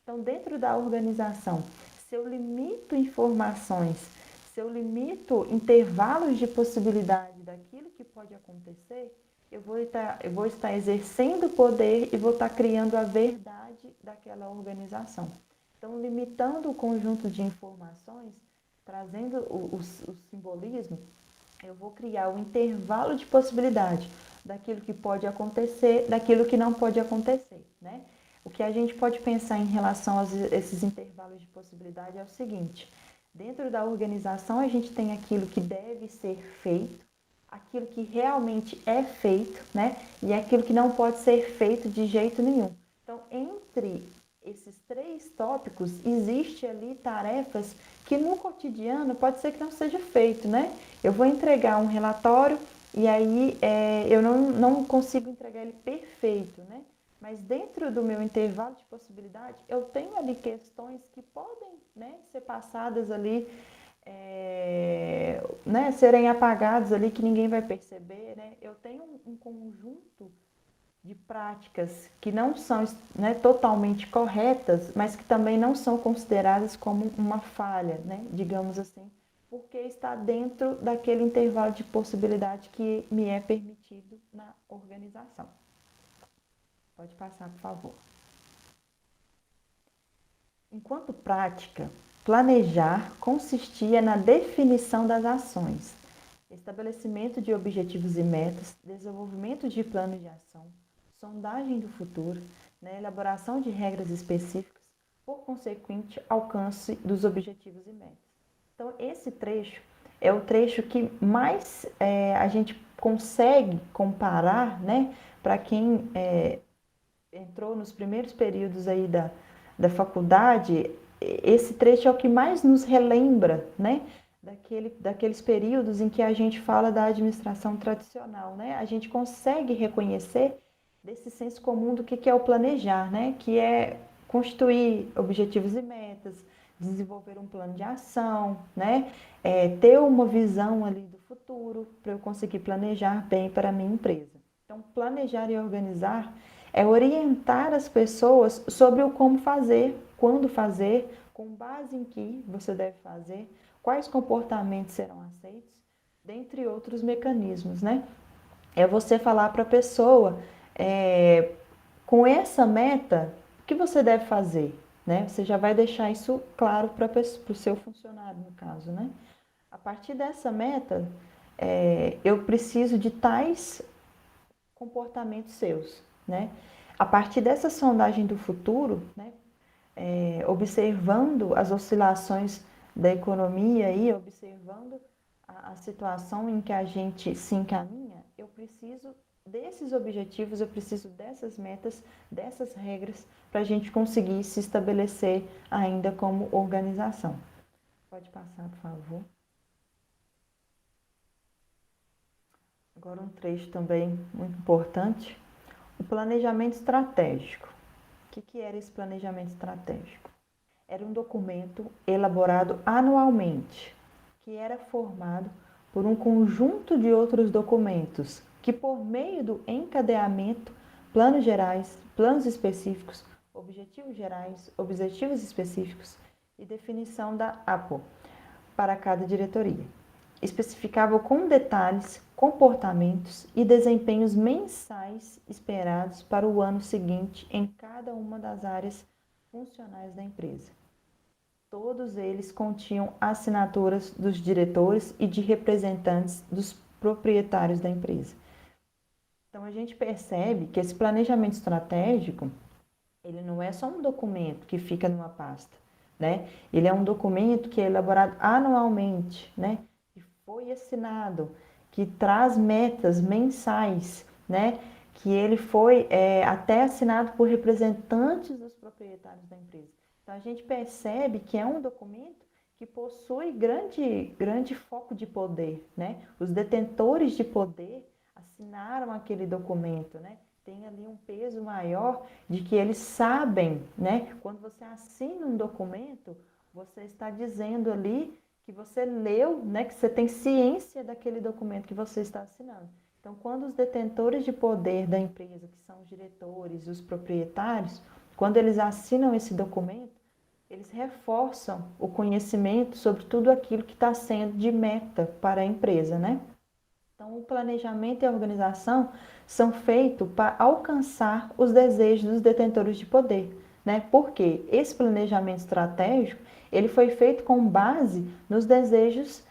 Então, dentro da organização, se eu limito informações, se eu limito intervalos de possibilidade daquilo que pode acontecer, eu vou estar exercendo o poder e vou estar criando a verdade daquela organização. Então, limitando o conjunto de informações, trazendo o simbolismo, eu vou criar o intervalo de possibilidade daquilo que pode acontecer, daquilo que não pode acontecer, né? O que a gente pode pensar em relação a esses intervalos de possibilidade é o seguinte: dentro da organização a gente tem aquilo que deve ser feito, aquilo que realmente é feito, né? E aquilo que não pode ser feito de jeito nenhum. Então, entre esses três tópicos, existe ali tarefas que no cotidiano pode ser que não seja feito, né? Eu vou entregar um relatório e aí eu não consigo entregar ele perfeito, né? Mas dentro do meu intervalo de possibilidade, eu tenho ali questões que podem, né, ser passadas ali, né, serem apagadas ali, que ninguém vai perceber, né? Eu tenho um conjunto de práticas que não são, né, totalmente corretas, mas que também não são consideradas como uma falha, né, digamos assim, porque está dentro daquele intervalo de possibilidade que me é permitido na organização. Pode passar, por favor. Enquanto prática, planejar consistia na definição das ações, estabelecimento de objetivos e metas, desenvolvimento de planos de ação, sondagem do futuro, né, elaboração de regras específicas, por consequente, alcance dos objetivos e metas. Então, esse trecho é o trecho que mais a gente consegue comparar, né, para quem entrou nos primeiros períodos aí da faculdade. Esse trecho é o que mais nos relembra, né, daqueles períodos em que a gente fala da administração tradicional, né? A gente consegue reconhecer desse senso comum do que é o planejar, né? Que é constituir objetivos e metas, desenvolver um plano de ação, né? Ter uma visão ali do futuro para eu conseguir planejar bem para a minha empresa. Então, planejar e organizar é orientar as pessoas sobre o como fazer, quando fazer, com base em que você deve fazer, quais comportamentos serão aceitos, dentre outros mecanismos, né? É você falar para a pessoa, com essa meta, o que você deve fazer, né? Você já vai deixar isso claro para o seu funcionário, no caso, né? A partir dessa meta, eu preciso de tais comportamentos seus, né? A partir dessa sondagem do futuro, né, observando as oscilações da economia e observando a situação em que a gente se encaminha, eu preciso desses objetivos, eu preciso dessas metas, dessas regras, para a gente conseguir se estabelecer ainda como organização. Pode passar, por favor. Agora um trecho também muito importante, o planejamento estratégico. O que era esse planejamento estratégico? Era um documento elaborado anualmente, que era formado por um conjunto de outros documentos, que por meio do encadeamento, planos gerais, planos específicos, objetivos específicos e definição da APO para cada diretoria. Especificava com detalhes comportamentos e desempenhos mensais esperados para o ano seguinte em cada uma das áreas funcionais da empresa. Todos eles continham assinaturas dos diretores e de representantes dos proprietários da empresa. Então a gente percebe que esse planejamento estratégico, ele não é só um documento que fica numa pasta, né? Ele é um documento que é elaborado anualmente, né? Que foi assinado, que traz metas mensais, né? Que ele foi até assinado por representantes dos proprietários da empresa. Então a gente percebe que é um documento que possui grande foco de poder, né? Os detentores de poder assinaram aquele documento, né? Tem ali um peso maior de que eles sabem, né? Quando você assina um documento, você está dizendo ali que você leu, né? Que você tem ciência daquele documento que você está assinando. Então, quando os detentores de poder da empresa, que são os diretores, os proprietários, quando eles assinam esse documento, eles reforçam o conhecimento sobre tudo aquilo que está sendo de meta para a empresa, né? Então, o planejamento e a organização são feitos para alcançar os desejos dos detentores de poder, né? Porque esse planejamento estratégico, ele foi feito com base nos desejos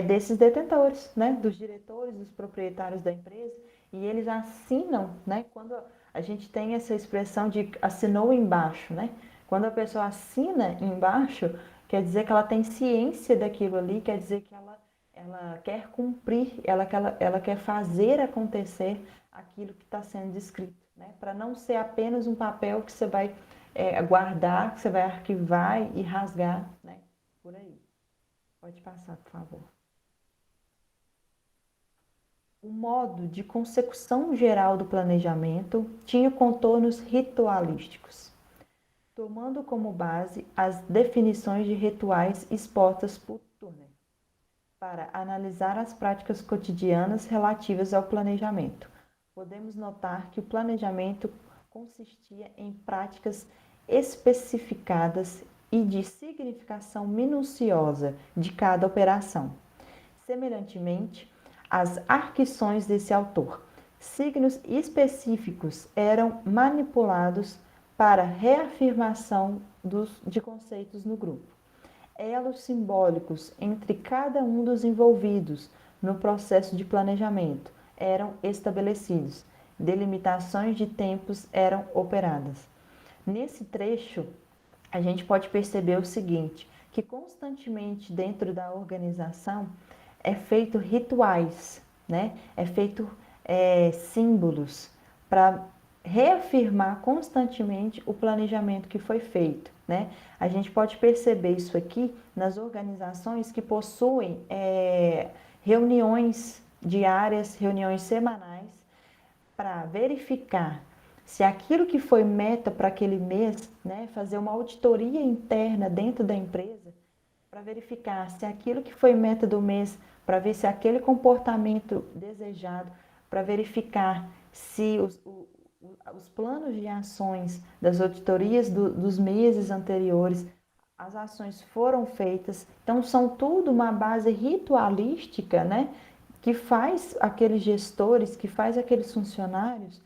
desses detentores, né? Dos diretores, dos proprietários da empresa, e eles assinam, né? Quando a gente tem essa expressão de assinou embaixo, né? Quando a pessoa assina embaixo, quer dizer que ela tem ciência daquilo ali, quer dizer que ela quer cumprir, ela quer fazer acontecer aquilo que está sendo descrito, né? Para não ser apenas um papel que você vai guardar, que você vai arquivar e rasgar, né? Por aí. Pode passar, por favor. O modo de consecução geral do planejamento tinha contornos ritualísticos, tomando como base as definições de rituais expostas por Turner, para analisar as práticas cotidianas relativas ao planejamento. Podemos notar que o planejamento consistia em práticas especificadas e de significação minuciosa de cada operação. Semelhantemente, as arquições desse autor, signos específicos eram manipulados para reafirmação de conceitos no grupo. Elos simbólicos entre cada um dos envolvidos no processo de planejamento eram estabelecidos, delimitações de tempos eram operadas. Nesse trecho, a gente pode perceber o seguinte, que constantemente dentro da organização é feito rituais, né? É feito símbolos para reafirmar constantemente o planejamento que foi feito, né? A gente pode perceber isso aqui nas organizações que possuem reuniões diárias, reuniões semanais, para verificar se aquilo que foi meta para aquele mês, né, fazer uma auditoria interna dentro da empresa, para verificar se aquilo que foi meta do mês, para ver se aquele comportamento desejado, para verificar se os planos de ações das auditorias dos meses anteriores, as ações foram feitas. Então, são tudo uma base ritualística, né? Que faz aqueles gestores, que faz aqueles funcionários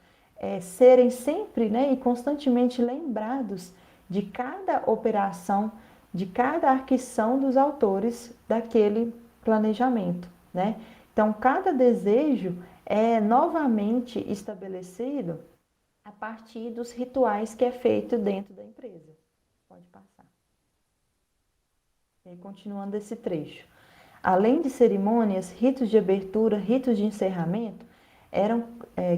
serem sempre, né, e constantemente lembrados de cada operação, de cada arquição dos autores daquele planejamento, né? Então, cada desejo é novamente estabelecido a partir dos rituais que é feito dentro da empresa. Pode passar. E aí, continuando esse trecho. Além de cerimônias, ritos de abertura, ritos de encerramento, eram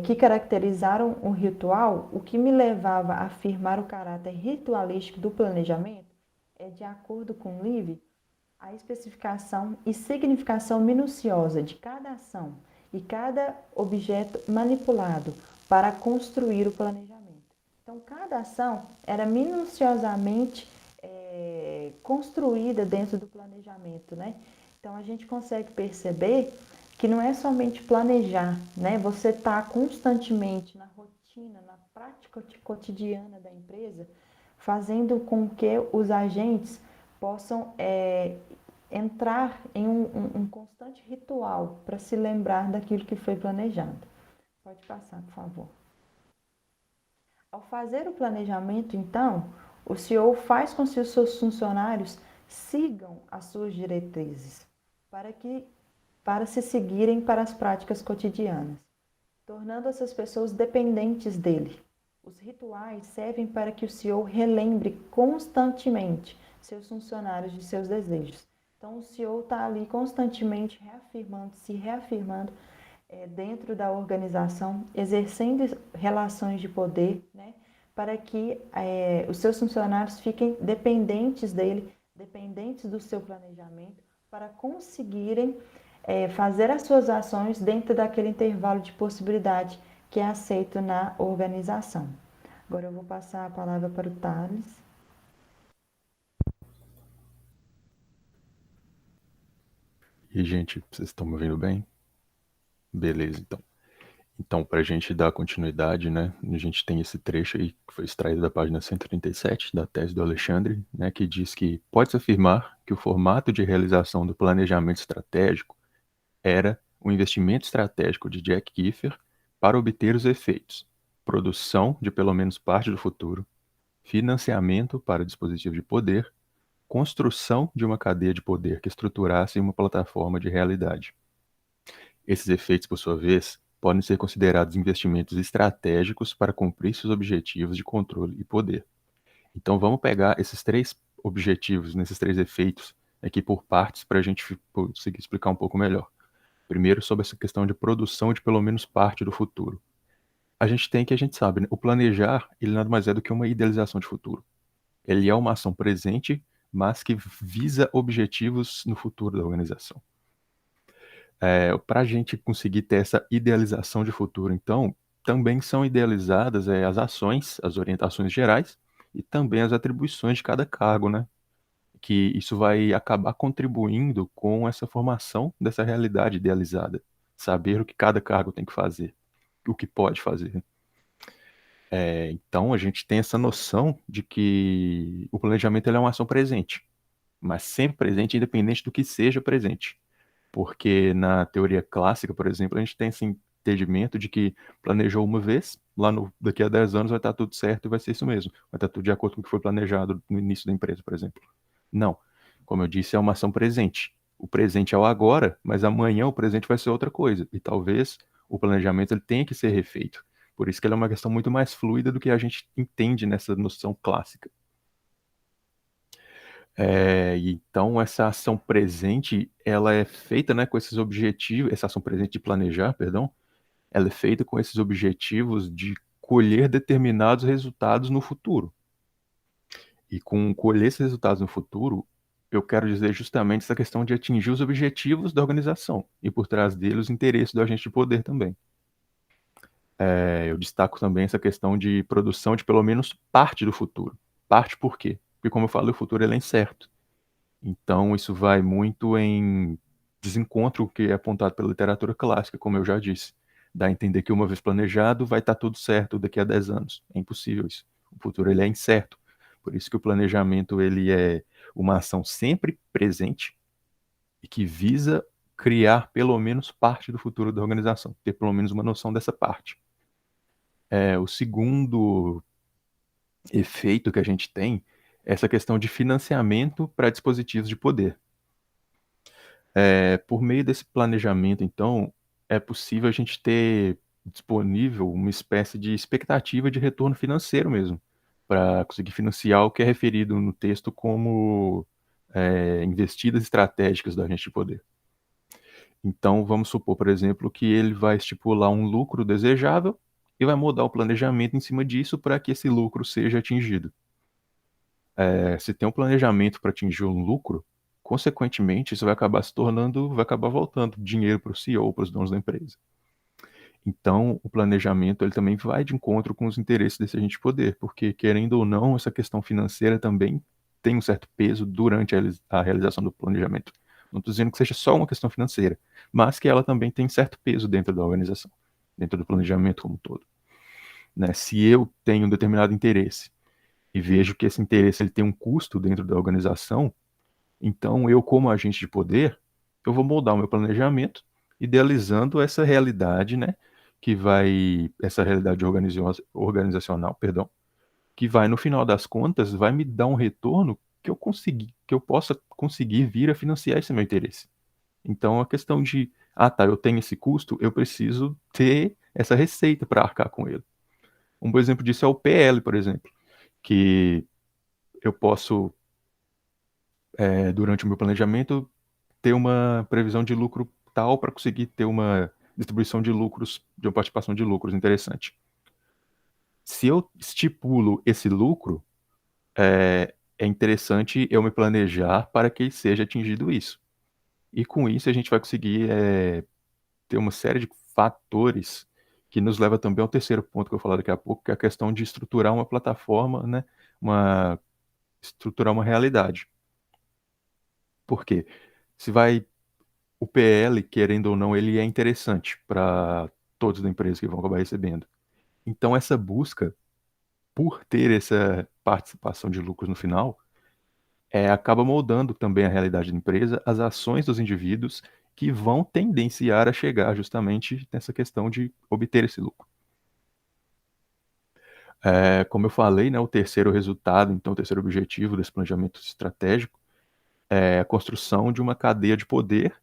que caracterizaram o ritual. O que me levava a afirmar o caráter ritualístico do planejamento é, de acordo com Livy, a especificação e significação minuciosa de cada ação e cada objeto manipulado para construir o planejamento. Então, cada ação era minuciosamente construída dentro do planejamento, né? Então, a gente consegue perceber que não é somente planejar, né? Você está constantemente na rotina, na prática cotidiana da empresa, fazendo com que os agentes possam entrar em um constante ritual para se lembrar daquilo que foi planejado. Pode passar, por favor. Ao fazer o planejamento, então, o CEO faz com que os seus funcionários sigam as suas diretrizes para se seguirem para as práticas cotidianas, tornando essas pessoas dependentes dele. Os rituais servem para que o CEO relembre constantemente seus funcionários de seus desejos. Então, o CEO está ali constantemente se reafirmando dentro da organização, exercendo relações de poder, né, para que os seus funcionários fiquem dependentes dele, dependentes do seu planejamento, para conseguirem fazer as suas ações dentro daquele intervalo de possibilidade que é aceito na organização. Agora eu vou passar a palavra para o Thales. E, gente, vocês estão me ouvindo bem? Beleza, então. Então, para a gente dar continuidade, né, a gente tem esse trecho aí que foi extraído da página 137 da tese do Alexandre, né, que diz que pode-se afirmar que o formato de realização do planejamento estratégico era o investimento estratégico de Jack Kiefer para obter os efeitos: produção de pelo menos parte do futuro, financiamento para dispositivo de poder, construção de uma cadeia de poder que estruturasse uma plataforma de realidade. Esses efeitos, por sua vez, podem ser considerados investimentos estratégicos para cumprir seus objetivos de controle e poder. Então, vamos pegar esses três objetivos, nesses três efeitos, aqui por partes, para a gente conseguir explicar um pouco melhor. Primeiro, sobre essa questão de produção de pelo menos parte do futuro. A gente sabe, né? O planejar, ele nada mais é do que uma idealização de futuro. Ele é uma ação presente, mas que visa objetivos no futuro da organização. Para a gente conseguir ter essa idealização de futuro, então, também são idealizadas as ações, as orientações gerais e também as atribuições de cada cargo, né? Que isso vai acabar contribuindo com essa formação dessa realidade idealizada. Saber o que cada cargo tem que fazer, o que pode fazer. Então, a gente tem essa noção de que o planejamento ele é uma ação presente, mas sempre presente, independente do que seja presente. Porque na teoria clássica, por exemplo, a gente tem esse entendimento de que planejou uma vez, daqui a 10 anos vai estar tudo certo e vai ser isso mesmo. Vai estar tudo de acordo com o que foi planejado no início da empresa, por exemplo. Não. Como eu disse, é uma ação presente. O presente é o agora, mas amanhã o presente vai ser outra coisa. E talvez o planejamento ele tenha que ser refeito. Por isso que ele é uma questão muito mais fluida do que a gente entende nessa noção clássica. Então, essa ação presente, ela é feita, né, com esses objetivos, essa ação presente de planejar, perdão, ela é feita com esses objetivos de colher determinados resultados no futuro. E com colher esses resultados no futuro, eu quero dizer justamente essa questão de atingir os objetivos da organização e por trás deles os interesses do agente de poder também. Eu destaco também essa questão de produção de pelo menos parte do futuro. Parte por quê? Porque, como eu falo, o futuro ele é incerto. Então, isso vai muito em desencontro o que é apontado pela literatura clássica, como eu já disse. Dá a entender que uma vez planejado, vai estar tudo certo daqui a 10 anos. É impossível isso. O futuro ele é incerto. Por isso que o planejamento ele é uma ação sempre presente e que visa criar pelo menos parte do futuro da organização, ter pelo menos uma noção dessa parte. O segundo efeito que a gente tem é essa questão de financiamento para dispositivos de poder. Por meio desse planejamento, então, é possível a gente ter disponível uma espécie de expectativa de retorno financeiro mesmo, para conseguir financiar o que é referido no texto como investidas estratégicas do agente de poder. Então, vamos supor, por exemplo, que ele vai estipular um lucro desejável e vai mudar o planejamento em cima disso para que esse lucro seja atingido. Se tem um planejamento para atingir um lucro, consequentemente, isso vai acabar se tornando, vai acabar voltando dinheiro para o CEO, para os donos da empresa. Então, o planejamento ele também vai de encontro com os interesses desse agente de poder, porque, querendo ou não, essa questão financeira também tem um certo peso durante a realização do planejamento. Não estou dizendo que seja só uma questão financeira, mas que ela também tem certo peso dentro da organização, dentro do planejamento como um todo. Né? Se eu tenho um determinado interesse e vejo que esse interesse ele tem um custo dentro da organização, então eu, como agente de poder, eu vou moldar o meu planejamento idealizando essa realidade, né, essa realidade organizacional, perdão, que vai, no final das contas, vai me dar um retorno que eu possa conseguir vir a financiar esse meu interesse. Então, a questão de, tá, eu tenho esse custo, eu preciso ter essa receita para arcar com ele. Um bom exemplo disso é o PL, por exemplo, que eu posso, durante o meu planejamento, ter uma previsão de lucro tal para conseguir ter uma distribuição de lucros, de uma participação de lucros interessante. Se eu estipulo esse lucro, é interessante eu me planejar para que seja atingido isso. E com isso a gente vai conseguir ter uma série de fatores que nos leva também ao terceiro ponto que eu vou falar daqui a pouco, que é a questão de estruturar uma plataforma, né? Estruturar uma realidade. Por quê? O PL, querendo ou não, ele é interessante para todos da empresa que vão acabar recebendo. Então, essa busca por ter essa participação de lucros no final, acaba moldando também a realidade da empresa, as ações dos indivíduos que vão tendenciar a chegar justamente nessa questão de obter esse lucro. Como eu falei, né, o terceiro resultado, então o terceiro objetivo desse planejamento estratégico é a construção de uma cadeia de poder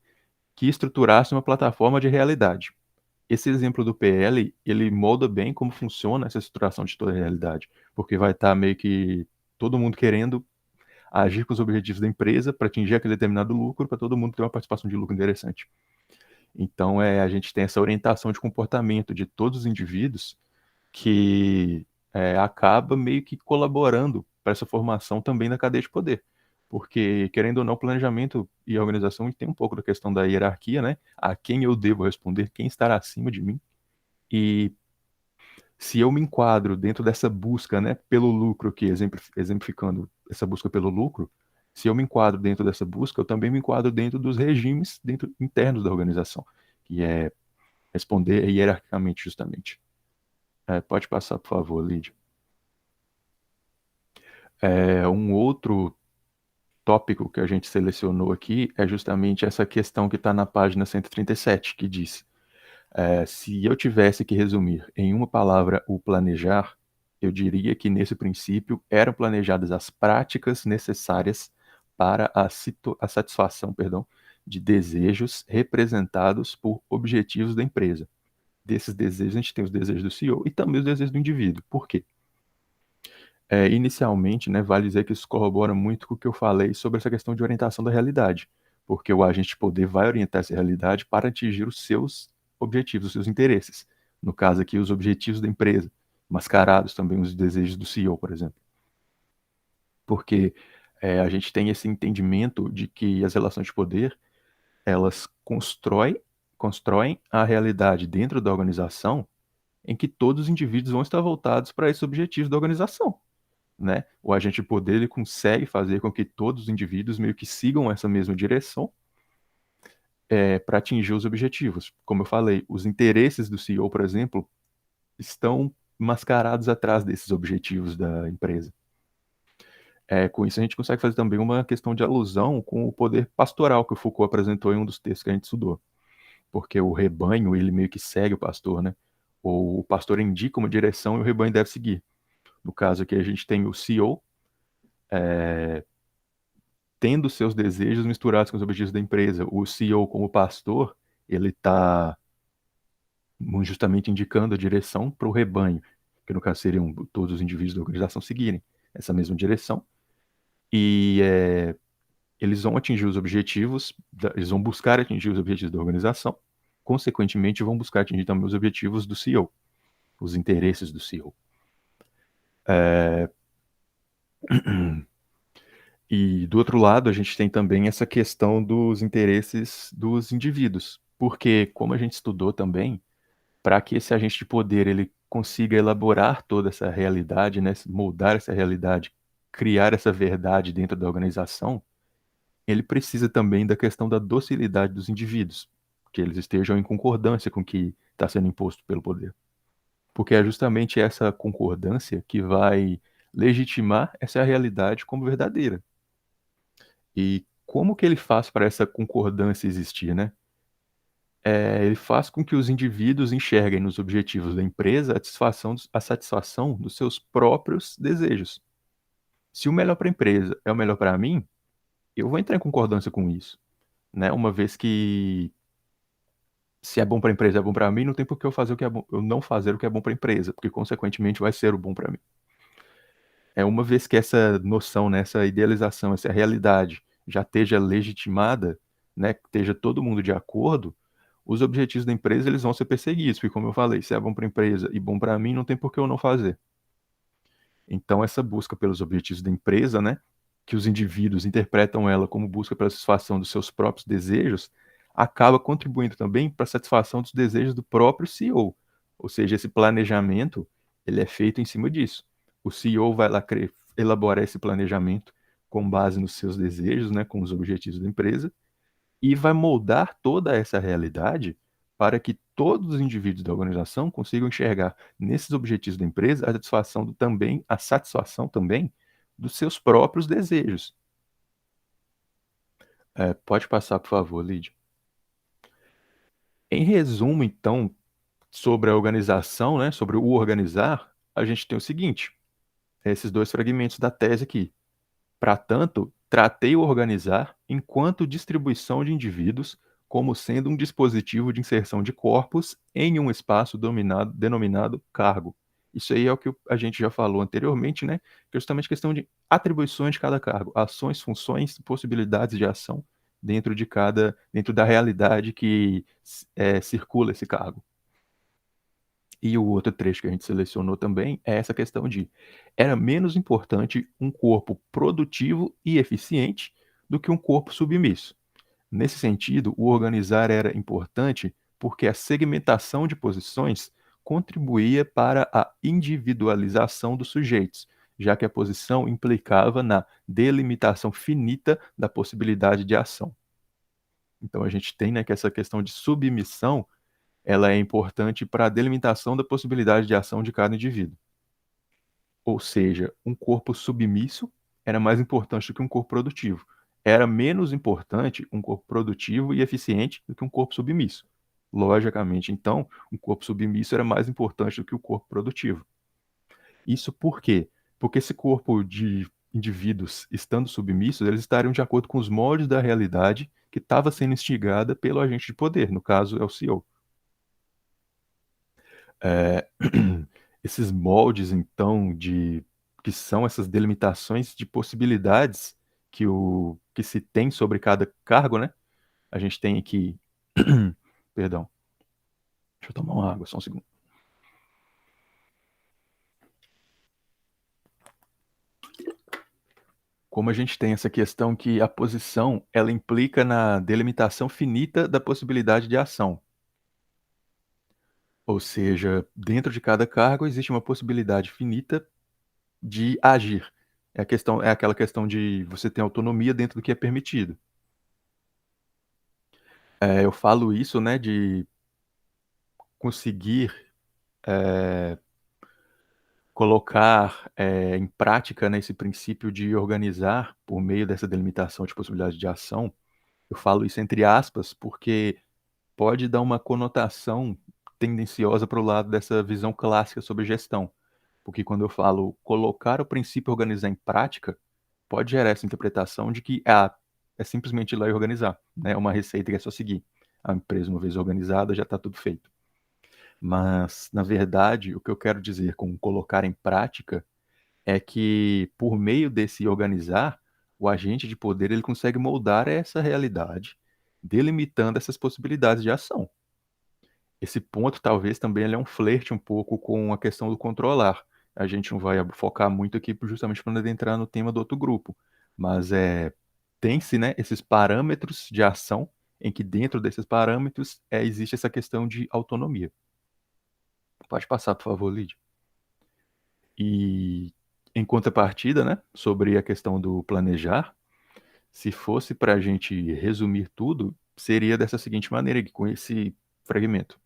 que estruturasse uma plataforma de realidade. Esse exemplo do PL, ele molda bem como funciona essa estruturação de toda a realidade, porque vai estar meio que todo mundo querendo agir com os objetivos da empresa para atingir aquele determinado lucro, para todo mundo ter uma participação de lucro interessante. Então, a gente tem essa orientação de comportamento de todos os indivíduos que acaba meio que colaborando para essa formação também da cadeia de poder. Porque, querendo ou não, planejamento e organização tem um pouco da questão da hierarquia, né? A quem eu devo responder, quem estará acima de mim. E se eu me enquadro dentro dessa busca, né, pelo lucro, que exemplificando essa busca pelo lucro, se eu me enquadro dentro dessa busca, eu também me enquadro dentro dos regimes internos da organização, que é responder hierarquicamente, justamente. Pode passar, por favor, Lídia. Um outro tópico que a gente selecionou aqui é justamente essa questão que está na página 137, que diz: se eu tivesse que resumir em uma palavra o planejar, eu diria que nesse princípio eram planejadas as práticas necessárias para a satisfação, de desejos representados por objetivos da empresa. Desses desejos, a gente tem os desejos do CEO e também os desejos do indivíduo. Por quê? Inicialmente, né, vale dizer que isso corrobora muito com o que eu falei sobre essa questão de orientação da realidade, porque o agente de poder vai orientar essa realidade para atingir os seus objetivos, os seus interesses. No caso aqui, os objetivos da empresa, mascarados também os desejos do CEO, por exemplo. Porque a gente tem esse entendimento de que as relações de poder, elas constroem a realidade dentro da organização em que todos os indivíduos vão estar voltados para esses objetivos da organização. Né? O agente de poder ele consegue fazer com que todos os indivíduos meio que sigam essa mesma direção para atingir os objetivos. Como eu falei, os interesses do CEO, por exemplo, estão mascarados atrás desses objetivos da empresa. Com isso, a gente consegue fazer também uma questão de alusão com o poder pastoral que o Foucault apresentou em um dos textos que a gente estudou. Porque o rebanho, ele meio que segue o pastor, né? Ou o pastor indica uma direção e o rebanho deve seguir. No caso aqui, a gente tem o CEO, tendo seus desejos misturados com os objetivos da empresa. O CEO, como pastor, ele está justamente indicando a direção para o rebanho, que no caso seriam todos os indivíduos da organização seguirem essa mesma direção. E eles vão atingir os objetivos, eles vão buscar atingir os objetivos da organização, consequentemente vão buscar atingir também os objetivos do CEO, os interesses do CEO. E do outro lado, a gente tem também essa questão dos interesses dos indivíduos, porque, como a gente estudou também, para que esse agente de poder ele consiga elaborar toda essa realidade, né, moldar essa realidade, criar essa verdade dentro da organização, ele precisa também da questão da docilidade dos indivíduos, que eles estejam em concordância com o que está sendo imposto pelo poder. Porque é justamente essa concordância que vai legitimar essa realidade como verdadeira. E como que ele faz para essa concordância existir, né? Ele faz com que os indivíduos enxerguem nos objetivos da empresa a satisfação dos seus próprios desejos. Se o melhor para a empresa é o melhor para mim, eu vou entrar em concordância com isso, né? Uma vez que se é bom para a empresa, é bom para mim, não tem por que eu fazer o que é bom, eu não fazer o que é bom para a empresa, porque consequentemente vai ser o bom para mim. Uma vez que essa noção, né, essa idealização, essa realidade já esteja legitimada, né, que esteja todo mundo de acordo, os objetivos da empresa eles vão ser perseguidos, porque como eu falei, se é bom para a empresa e bom para mim, não tem por que eu não fazer. Então essa busca pelos objetivos da empresa, né, que os indivíduos interpretam ela como busca pela satisfação dos seus próprios desejos, acaba contribuindo também para a satisfação dos desejos do próprio CEO. Ou seja, esse planejamento ele é feito em cima disso. O CEO vai lá elaborar esse planejamento com base nos seus desejos, né, com os objetivos da empresa, e vai moldar toda essa realidade para que todos os indivíduos da organização consigam enxergar nesses objetivos da empresa a satisfação também dos seus próprios desejos. Pode passar, por favor, Lídia. Em resumo, então, sobre a organização, né, sobre o organizar, a gente tem o seguinte, esses dois fragmentos da tese aqui. Para tanto, tratei o organizar enquanto distribuição de indivíduos como sendo um dispositivo de inserção de corpos em um espaço denominado cargo. Isso aí é o que a gente já falou anteriormente, né? Que é justamente questão de atribuições de cada cargo, ações, funções, possibilidades de ação dentro da realidade que circula esse cargo. E o outro trecho que a gente selecionou também é essa questão de era menos importante um corpo produtivo e eficiente do que um corpo submisso. Nesse sentido, o organizar era importante porque a segmentação de posições contribuía para a individualização dos sujeitos, já que a posição implicava na delimitação finita da possibilidade de ação. Então a gente tem, né, que essa questão de submissão ela é importante para a delimitação da possibilidade de ação de cada indivíduo. Ou seja, um corpo submisso era mais importante do que um corpo produtivo. Era menos importante um corpo produtivo e eficiente do que um corpo submisso. Logicamente, então, um corpo submisso era mais importante do que o corpo produtivo. Isso por quê? Porque esse corpo de indivíduos estando submissos, eles estariam de acordo com os moldes da realidade que estava sendo instigada pelo agente de poder, no caso é o CEO. Esses moldes, então, que são essas delimitações de possibilidades que se tem sobre cada cargo, né? A gente tem aqui... Perdão. Deixa eu tomar uma água, só um segundo. Como a gente tem essa questão que a posição, ela implica na delimitação finita da possibilidade de ação. Ou seja, dentro de cada cargo existe uma possibilidade finita de agir. É aquela questão de você ter autonomia dentro do que é permitido. Eu falo isso, né, de conseguir colocar em prática, né, esse princípio de organizar por meio dessa delimitação de possibilidade de ação. Eu falo isso entre aspas porque pode dar uma conotação tendenciosa para o lado dessa visão clássica sobre gestão. Porque quando eu falo colocar o princípio organizar em prática, pode gerar essa interpretação de que é simplesmente ir lá e organizar, né? É uma receita que é só seguir. A empresa, uma vez organizada, já está tudo feito. Mas, na verdade, o que eu quero dizer com colocar em prática é que, por meio desse organizar, O agente de poder ele consegue moldar essa realidade, delimitando essas possibilidades de ação. Esse ponto talvez também ele é um flerte um pouco com a questão do controlar. A gente não vai focar muito aqui justamente para não entrar no tema do outro grupo, mas tem-se, né, esses parâmetros de ação em que dentro desses parâmetros existe essa questão de autonomia. Pode passar, por favor, Lídia. E em contrapartida, né, sobre a questão do planejar, se fosse para a gente resumir tudo, seria dessa seguinte maneira, com esse fragmento.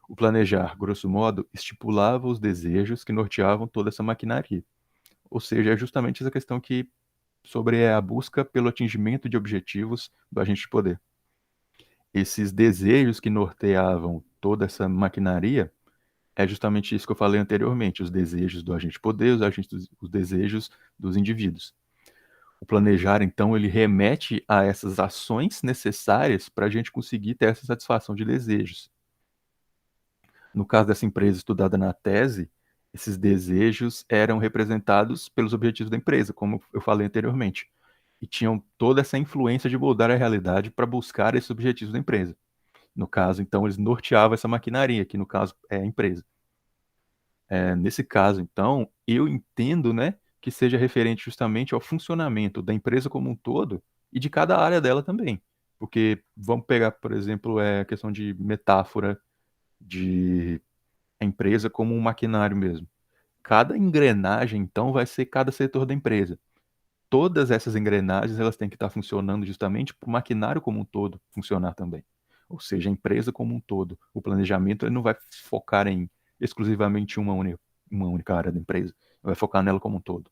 O planejar, grosso modo, estipulava os desejos que norteavam toda essa maquinaria. Ou seja, é justamente essa questão que sobre a busca pelo atingimento de objetivos do agente de poder. Esses desejos que norteavam toda essa maquinaria é justamente isso que eu falei anteriormente, os desejos do agente de poder, os desejos dos indivíduos. O planejar, então, ele remete a essas ações necessárias para a gente conseguir ter essa satisfação de desejos. No caso dessa empresa estudada na tese, esses desejos eram representados pelos objetivos da empresa, como eu falei anteriormente, e tinham toda essa influência de moldar a realidade para buscar esses objetivos da empresa. No caso, então, eles norteavam essa maquinaria, que no caso é a empresa. Nesse caso, então, eu entendo, né, que seja referente justamente ao funcionamento da empresa como um todo e de cada área dela também. Porque vamos pegar, por exemplo, a questão de metáfora de a empresa como um maquinário mesmo. Cada engrenagem, então, vai ser cada setor da empresa. Todas essas engrenagens elas têm que estar funcionando justamente para o maquinário como um todo funcionar também. Ou seja, a empresa como um todo. O planejamento ele não vai focar em exclusivamente uma única área da empresa. Vai focar nela como um todo.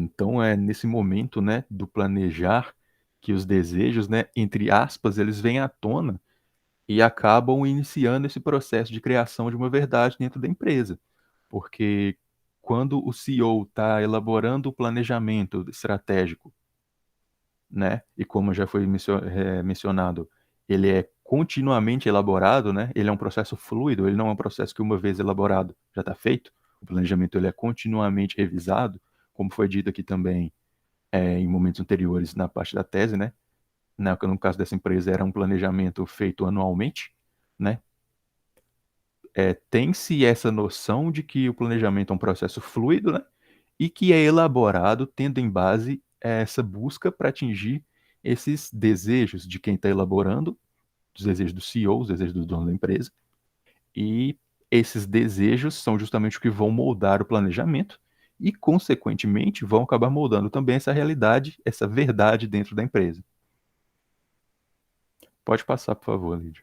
Então, é nesse momento, né, do planejar que os desejos, né, entre aspas, eles vêm à tona e acabam iniciando esse processo de criação de uma verdade dentro da empresa. Porque quando o CEO está elaborando o planejamento estratégico, né, e como já foi mencionado, ele é continuamente elaborado, né, ele é um processo fluido, ele não é um processo que uma vez elaborado já está feito, o planejamento ele é continuamente revisado, como foi dito aqui também em momentos anteriores na parte da tese, né, no caso dessa empresa era um planejamento feito anualmente, né, tem-se essa noção de que o planejamento é um processo fluido, né? E que é elaborado tendo em base essa busca para atingir esses desejos de quem está elaborando, os desejos do CEO, os desejos do dono da empresa. E esses desejos são justamente o que vão moldar o planejamento e, consequentemente, vão acabar moldando também essa realidade, essa verdade dentro da empresa. Pode passar, por favor, Lídia.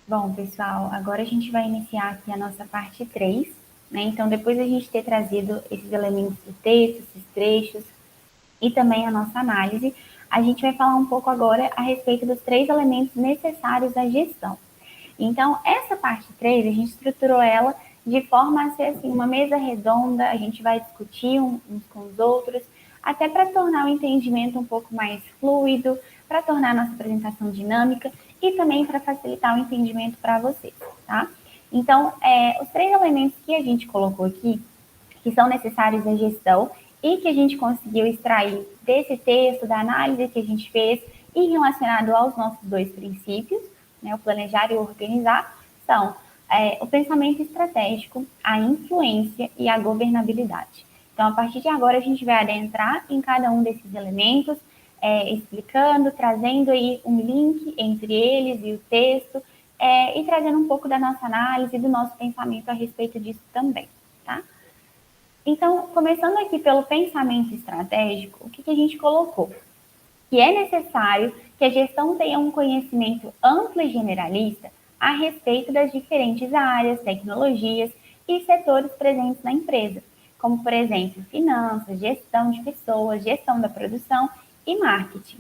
Bom, pessoal, agora a gente vai iniciar aqui a nossa parte 3, né? Então, depois a gente ter trazido esses elementos do texto, esses trechos e também a nossa análise, a gente vai falar um pouco agora a respeito dos 3 elementos necessários à gestão. Então, essa parte 3, a gente estruturou ela de forma a ser assim, uma mesa redonda, a gente vai discutir uns com os outros, até para tornar o entendimento um pouco mais fluido, para tornar a nossa apresentação dinâmica e também para facilitar o entendimento para vocês, tá? Então, os 3 elementos que a gente colocou aqui, que são necessários à gestão e que a gente conseguiu extrair desse texto, da análise que a gente fez e relacionado aos nossos 2 princípios, né, o planejar e o organizar, são o pensamento estratégico, a influência e a governabilidade. Então, a partir de agora, a gente vai adentrar em cada um desses elementos, explicando, trazendo aí um link entre eles e o texto, e trazendo um pouco da nossa análise e do nosso pensamento a respeito disso também, tá? Então, começando aqui pelo pensamento estratégico, o que a gente colocou? Que é necessário que a gestão tenha um conhecimento amplo e generalista a respeito das diferentes áreas, tecnologias e setores presentes na empresa, como, por exemplo, finanças, gestão de pessoas, gestão da produção e marketing.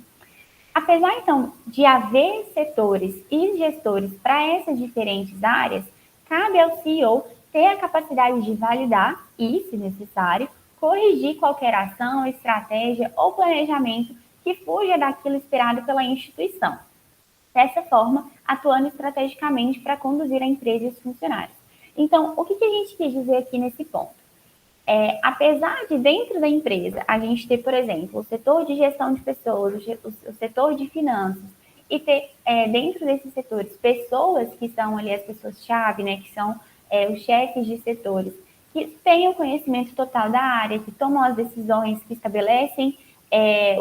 Apesar, então, de haver setores e gestores para essas diferentes áreas, cabe ao CEO ter a capacidade de validar e, se necessário, corrigir qualquer ação, estratégia ou planejamento que fuja daquilo esperado pela instituição. Dessa forma, atuando estrategicamente para conduzir a empresa e os funcionários. Então, o que a gente quis dizer aqui nesse ponto? Apesar de dentro da empresa a gente ter, por exemplo, o setor de gestão de pessoas, o setor de finanças, e ter dentro desses setores pessoas que são ali as pessoas-chave, né, que são os chefes de setores, que têm o conhecimento total da área, que tomam as decisões, que estabelecem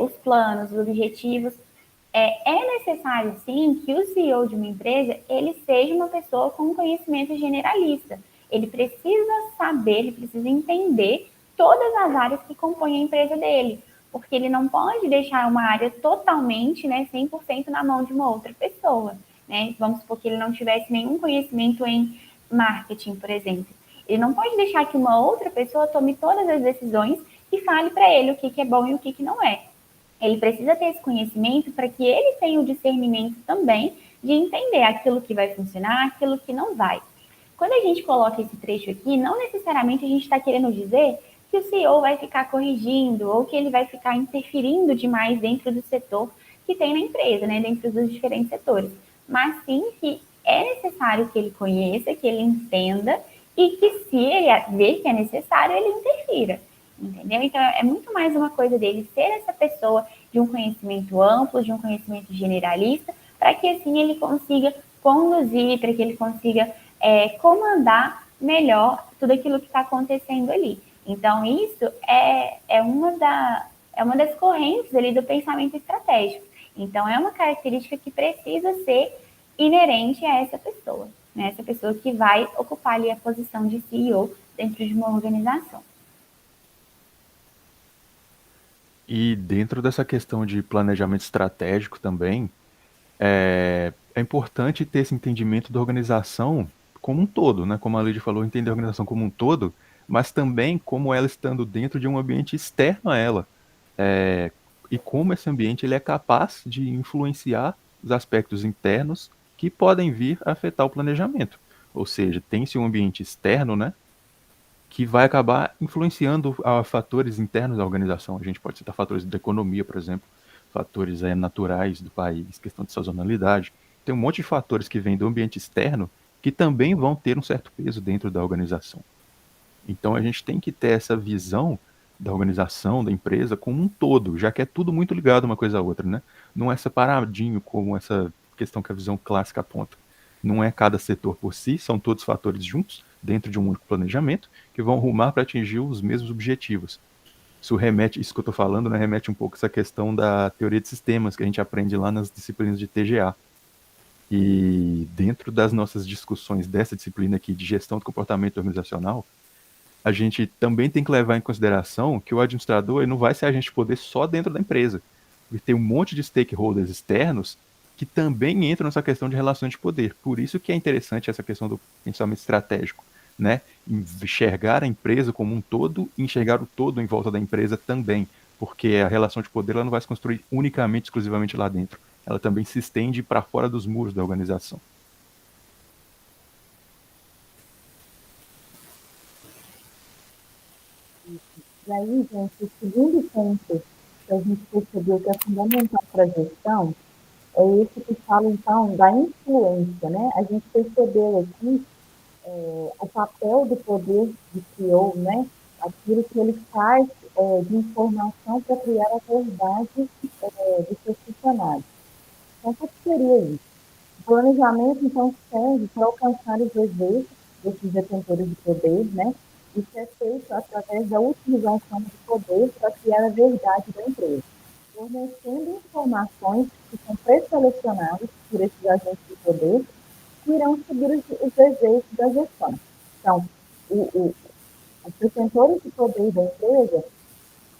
os planos, os objetivos, é necessário, sim, que o CEO de uma empresa, ele seja uma pessoa com conhecimento generalista. Ele precisa saber, ele precisa entender todas as áreas que compõem a empresa dele, porque ele não pode deixar uma área totalmente, né, 100% na mão de uma outra pessoa, né? Vamos supor que ele não tivesse nenhum conhecimento em marketing, por exemplo. Ele não pode deixar que uma outra pessoa tome todas as decisões e fale para ele o que é bom e o que não é. Ele precisa ter esse conhecimento para que ele tenha o discernimento também de entender aquilo que vai funcionar, aquilo que não vai. Quando a gente coloca esse trecho aqui, não necessariamente a gente está querendo dizer que o CEO vai ficar corrigindo ou que ele vai ficar interferindo demais dentro do setor que tem na empresa, né, dentro dos diferentes setores, mas sim que é necessário que ele conheça, que ele entenda e que se ele ver que é necessário, ele interfira. Entendeu? Então, é muito mais uma coisa dele ser essa pessoa de um conhecimento amplo, de um conhecimento generalista, para que assim ele consiga conduzir, para que ele consiga comandar melhor tudo aquilo que está acontecendo ali. Então, isso é uma das correntes ali do pensamento estratégico. Então, é uma característica que precisa ser inerente a essa pessoa, né? Essa pessoa que vai ocupar ali a posição de CEO dentro de uma organização. E dentro dessa questão de planejamento estratégico também, é importante ter esse entendimento da organização como um todo, né? Como a Lídia falou, entender a organização como um todo, mas também como ela estando dentro de um ambiente externo a ela. E como esse ambiente ele é capaz de influenciar os aspectos internos que podem vir a afetar o planejamento. Ou seja, tem-se um ambiente externo, né? Que vai acabar influenciando fatores internos da organização. A gente pode citar fatores da economia, por exemplo, fatores naturais do país, questão de sazonalidade. Tem um monte de fatores que vêm do ambiente externo que também vão ter um certo peso dentro da organização. Então a gente tem que ter essa visão da organização, da empresa, como um todo, já que é tudo muito ligado uma coisa à outra, né? Não é separadinho como essa questão que a visão clássica aponta. Não é cada setor por si, são todos fatores juntos, dentro de um único planejamento, que vão rumar para atingir os mesmos objetivos. Isso que eu estou falando, né, remete um pouco a essa questão da teoria de sistemas, que a gente aprende lá nas disciplinas de TGA. E dentro das nossas discussões dessa disciplina aqui de gestão do comportamento organizacional, a gente também tem que levar em consideração que o administrador ele não vai ser agente de poder só dentro da empresa. Ele tem um monte de stakeholders externos que também entram nessa questão de relações de poder. Por isso que é interessante essa questão do pensamento estratégico, né? Enxergar a empresa como um todo e enxergar o todo em volta da empresa também, porque a relação de poder ela não vai se construir unicamente, exclusivamente lá dentro. Ela também se estende para fora dos muros da organização. E aí, gente, o segundo ponto que a gente percebeu que é fundamental para a gestão é esse que fala, então, da influência, né? A gente percebeu aqui o papel do poder de CEO, né? Aquilo que ele faz de informação para criar a verdade dos seus funcionários. Então, o que seria isso? O planejamento, então, serve para alcançar os desejos desses detentores de poder, né? Isso é feito através da utilização do poder para criar a verdade da empresa, fornecendo informações que são pré-selecionadas por esses agentes de poder que irão seguir os desejos da gestão. Então, os detentores de poder da empresa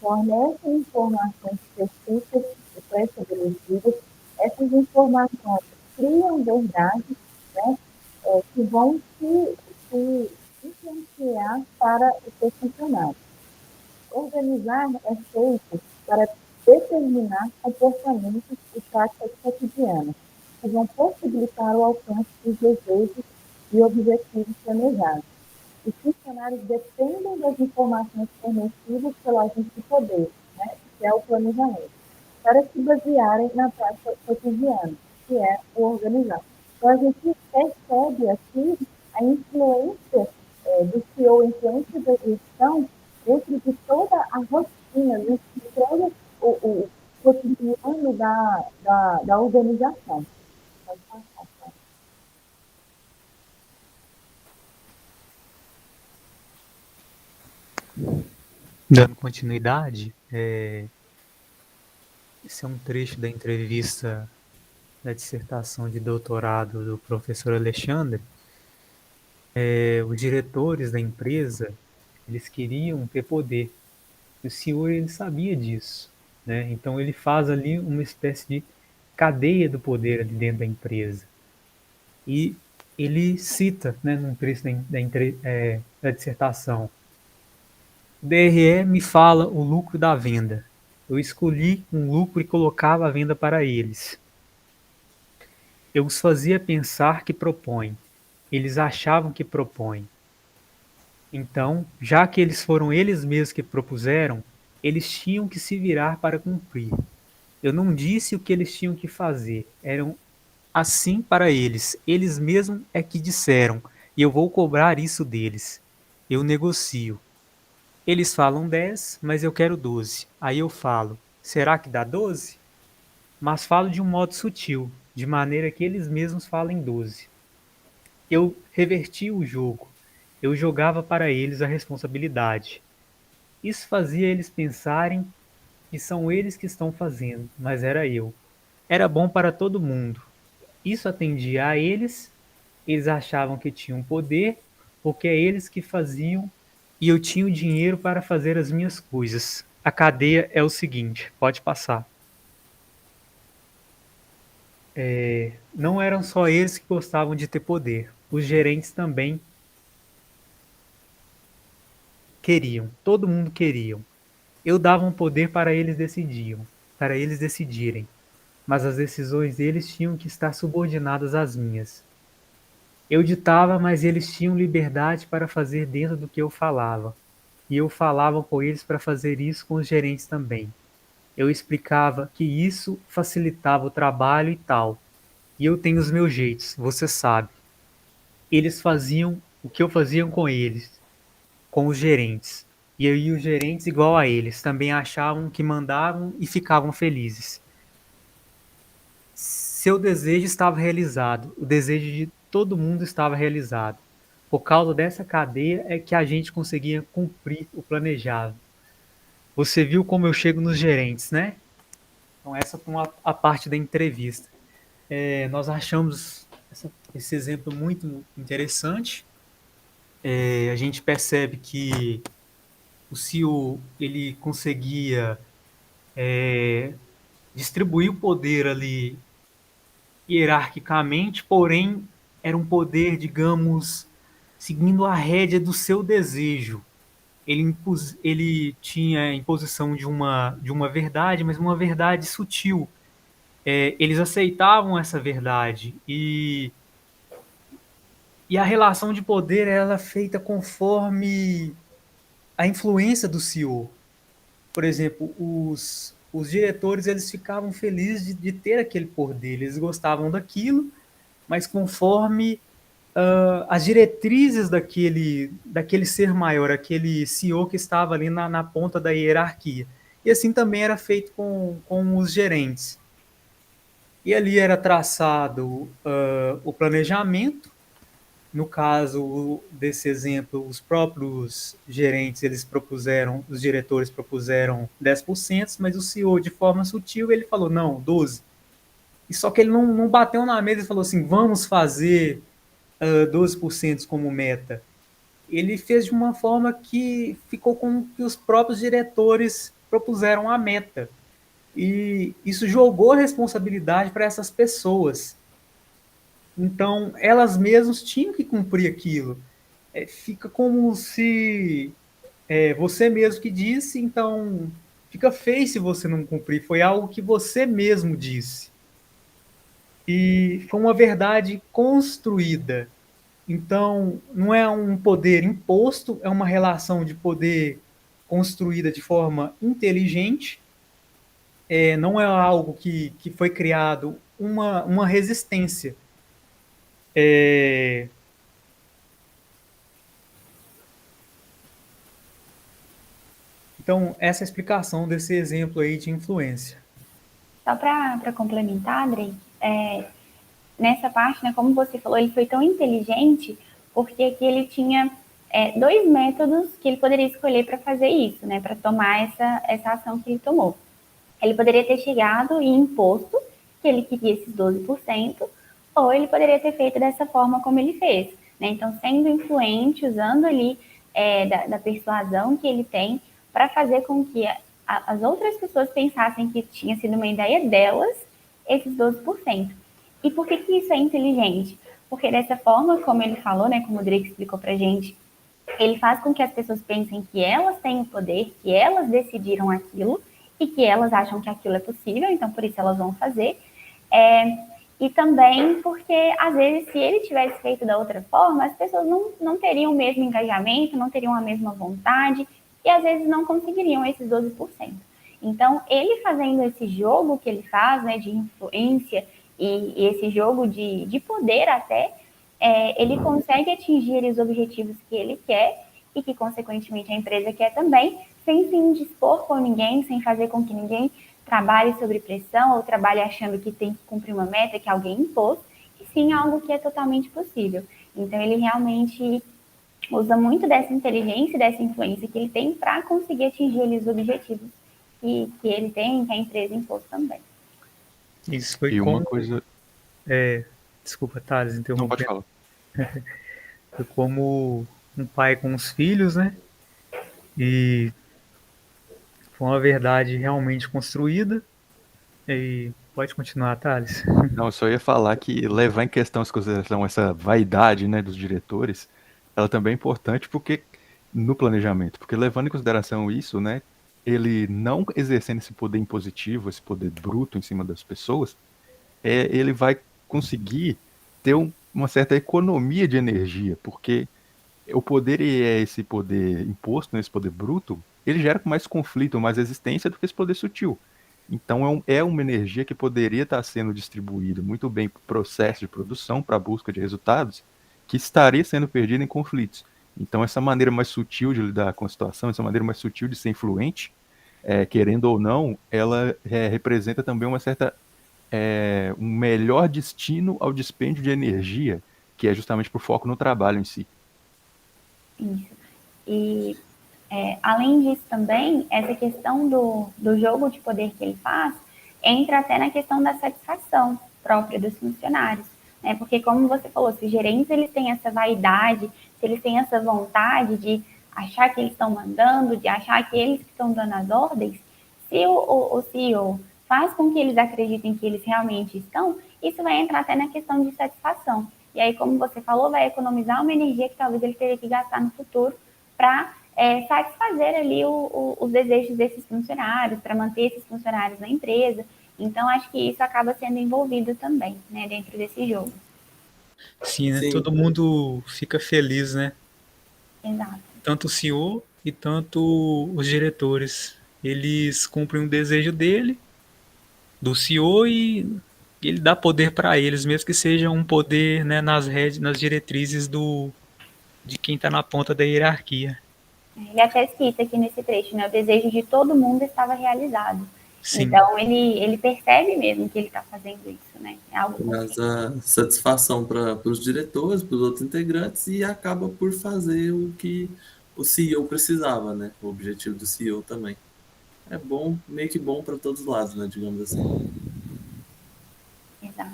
fornecem informações específicas e pré-estabelecidas. Essas informações criam verdades, né, que vão se influenciar para os seus funcionários. Organizar é feito para determinar comportamentos e práticas cotidianas que vão possibilitar o alcance dos desejos e objetivos planejados. Os funcionários dependem das informações fornecidas pelo agente de poder, né, que é o planejamento, para se basearem na prática cotidiana, que é o organizar. Então, a gente percebe aqui a influência do CEO, a influência da gestão dentro de toda a rotina, de todo o cotidiano da organização. Pode passar, tá? Dando continuidade, esse é um trecho da entrevista da dissertação de doutorado do professor Alexandre. Os diretores da empresa, eles queriam ter poder. O senhor, ele sabia disso, né? Então ele faz ali uma espécie de cadeia do poder ali dentro da empresa. E ele cita, né, num trecho da dissertação: o DRE me fala o lucro da venda. Eu escolhi um lucro e colocava a venda para eles. Eu os fazia pensar que propõem. Eles achavam que propõem. Então, já que eles foram eles mesmos que propuseram, eles tinham que se virar para cumprir. Eu não disse o que eles tinham que fazer. Eram assim para eles. Eles mesmos é que disseram. E eu vou cobrar isso deles. Eu negocio. Eles falam 10, mas eu quero 12. Aí eu falo, será que dá 12? Mas falo de um modo sutil, de maneira que eles mesmos falem 12. Eu reverti o jogo. Eu jogava para eles a responsabilidade. Isso fazia eles pensarem que são eles que estão fazendo, mas era eu. Era bom para todo mundo. Isso atendia a eles, eles achavam que tinham poder, porque é eles que faziam e eu tinha o dinheiro para fazer as minhas coisas. A cadeia é o seguinte, pode passar. Não eram só eles que gostavam de ter poder, os gerentes também queriam, todo mundo queriam. Eu dava um poder para eles decidirem, mas as decisões deles tinham que estar subordinadas às minhas. Eu ditava, mas eles tinham liberdade para fazer dentro do que eu falava. E eu falava com eles para fazer isso com os gerentes também. Eu explicava que isso facilitava o trabalho e tal. E eu tenho os meus jeitos, você sabe. Eles faziam o que eu fazia com eles, com os gerentes. E aí os gerentes, igual a eles, também achavam que mandavam e ficavam felizes. Seu desejo estava realizado, o desejo de todo mundo estava realizado. Por causa dessa cadeia é que a gente conseguia cumprir o planejado. Você viu como eu chego nos gerentes, né? Então essa foi a parte da entrevista. Nós achamos esse exemplo muito interessante. A gente percebe que o CEO ele conseguia distribuir o poder ali hierarquicamente, porém era um poder, digamos, seguindo a rédea do seu desejo. Ele tinha a imposição de uma verdade, mas uma verdade sutil. Eles aceitavam essa verdade e a relação de poder ela é feita conforme a influência do CEO. Por exemplo, os diretores eles ficavam felizes de ter aquele poder, eles gostavam daquilo, mas conforme as diretrizes daquele ser maior, aquele CEO que estava ali na ponta da hierarquia. E assim também era feito com os gerentes. E ali era traçado o planejamento. No caso desse exemplo, os próprios gerentes, os diretores propuseram 10%, mas o CEO, de forma sutil, ele falou, não, 12%. E só que ele não bateu na mesa e falou assim, vamos fazer 12% como meta. Ele fez de uma forma que ficou com que os próprios diretores propuseram a meta. E isso jogou a responsabilidade para essas pessoas. Então, elas mesmas tinham que cumprir aquilo. Fica como se você mesmo que disse, então fica feio se você não cumprir. Foi algo que você mesmo disse. E foi uma verdade construída. Então, não é um poder imposto, é uma relação de poder construída de forma inteligente. Não é algo que foi criado uma resistência. Então, essa é a explicação desse exemplo aí de influência. Só para complementar, Andrei, nessa parte, né, como você falou, ele foi tão inteligente porque aqui ele tinha dois métodos que ele poderia escolher para fazer isso, né, para tomar essa ação que ele tomou. Ele poderia ter chegado e imposto que ele queria esses 12%, ou ele poderia ter feito dessa forma como ele fez, né? Então, sendo influente, usando ali da persuasão que ele tem para fazer com que as outras pessoas pensassem que tinha sido uma ideia delas, esses 12%. E por que isso é inteligente? Porque dessa forma, como ele falou, né, como o Drake explicou para a gente, ele faz com que as pessoas pensem que elas têm o poder, que elas decidiram aquilo e que elas acham que aquilo é possível, então por isso elas vão fazer. E também porque, às vezes, se ele tivesse feito da outra forma, as pessoas não teriam o mesmo engajamento, não teriam a mesma vontade e, às vezes, não conseguiriam esses 12%. Então, ele fazendo esse jogo que ele faz, né, de influência e esse jogo de poder até, ele consegue atingir os objetivos que ele quer e que, consequentemente, a empresa quer também, sem se indispor com ninguém, sem fazer com que ninguém trabalhe sob pressão ou trabalhe achando que tem que cumprir uma meta que alguém impôs, e sim algo que é totalmente possível. Então, ele realmente usa muito dessa inteligência, dessa influência que ele tem para conseguir atingir os objetivos que ele tem, que a empresa impôs também. Isso foi E como... uma coisa... Desculpa, Thales, Não, pode interrompendo. falar. Foi como um pai com os filhos, né? E foi uma verdade realmente construída. E pode continuar, Thales. Não, eu só ia falar que levar em questão essa consideração, essa vaidade, né, dos diretores, ela também é importante porque no planejamento, porque levando em consideração isso, né, ele não exercendo esse poder impositivo, esse poder bruto em cima das pessoas, ele vai conseguir ter uma certa economia de energia, porque o poder esse poder imposto, né, esse poder bruto, ele gera mais conflito, mais resistência do que esse poder sutil. Então é uma energia que poderia estar sendo distribuída muito bem para o processo de produção, para a busca de resultados, que estaria sendo perdida em conflitos. Então essa maneira mais sutil de lidar com a situação, essa maneira mais sutil de ser influente, querendo ou não, ela representa também uma certa um melhor destino ao dispêndio de energia, que é justamente por foco no trabalho em si. Isso. E além disso também, essa questão do jogo de poder que ele faz entra até na questão da satisfação própria dos funcionários, né? Porque como você falou, se os gerentes eles têm essa vaidade, se eles têm essa vontade de achar que eles estão mandando, de achar que eles que estão dando as ordens, se o CEO faz com que eles acreditem que eles realmente estão, isso vai entrar até na questão de satisfação. E aí, como você falou, vai economizar uma energia que talvez ele teria que gastar no futuro para satisfazer ali os desejos desses funcionários, para manter esses funcionários na empresa. Então, acho que isso acaba sendo envolvido também, né, dentro desse jogo. Sim, né? Sim. Todo mundo fica feliz, né? Exato. Tanto o CEO e tanto os diretores. Eles cumprem o desejo dele, do CEO, e ele dá poder para eles, mesmo que seja um poder, né, nas diretrizes de quem está na ponta da hierarquia. Ele até cita aqui nesse trecho, né, o desejo de todo mundo estava realizado. Sim. Então, ele percebe mesmo que ele está fazendo isso, né? É algo Traz a satisfação para os diretores, para os outros integrantes e acaba por fazer o que o CEO precisava, né? O objetivo do CEO também. É bom, meio que bom para todos os lados, né? Digamos assim. Exato.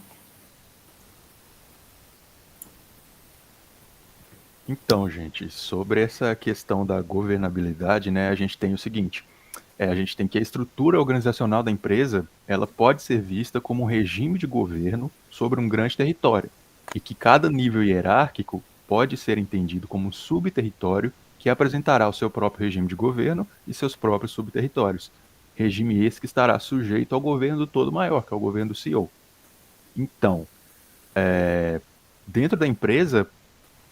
Então, gente, sobre essa questão da governabilidade, né, a gente tem o seguinte, a gente tem que a estrutura organizacional da empresa, ela pode ser vista como um regime de governo sobre um grande território, e que cada nível hierárquico pode ser entendido como um subterritório que apresentará o seu próprio regime de governo e seus próprios subterritórios. Regime esse que estará sujeito ao governo do todo maior, que é o governo do CEO. Então, dentro da empresa,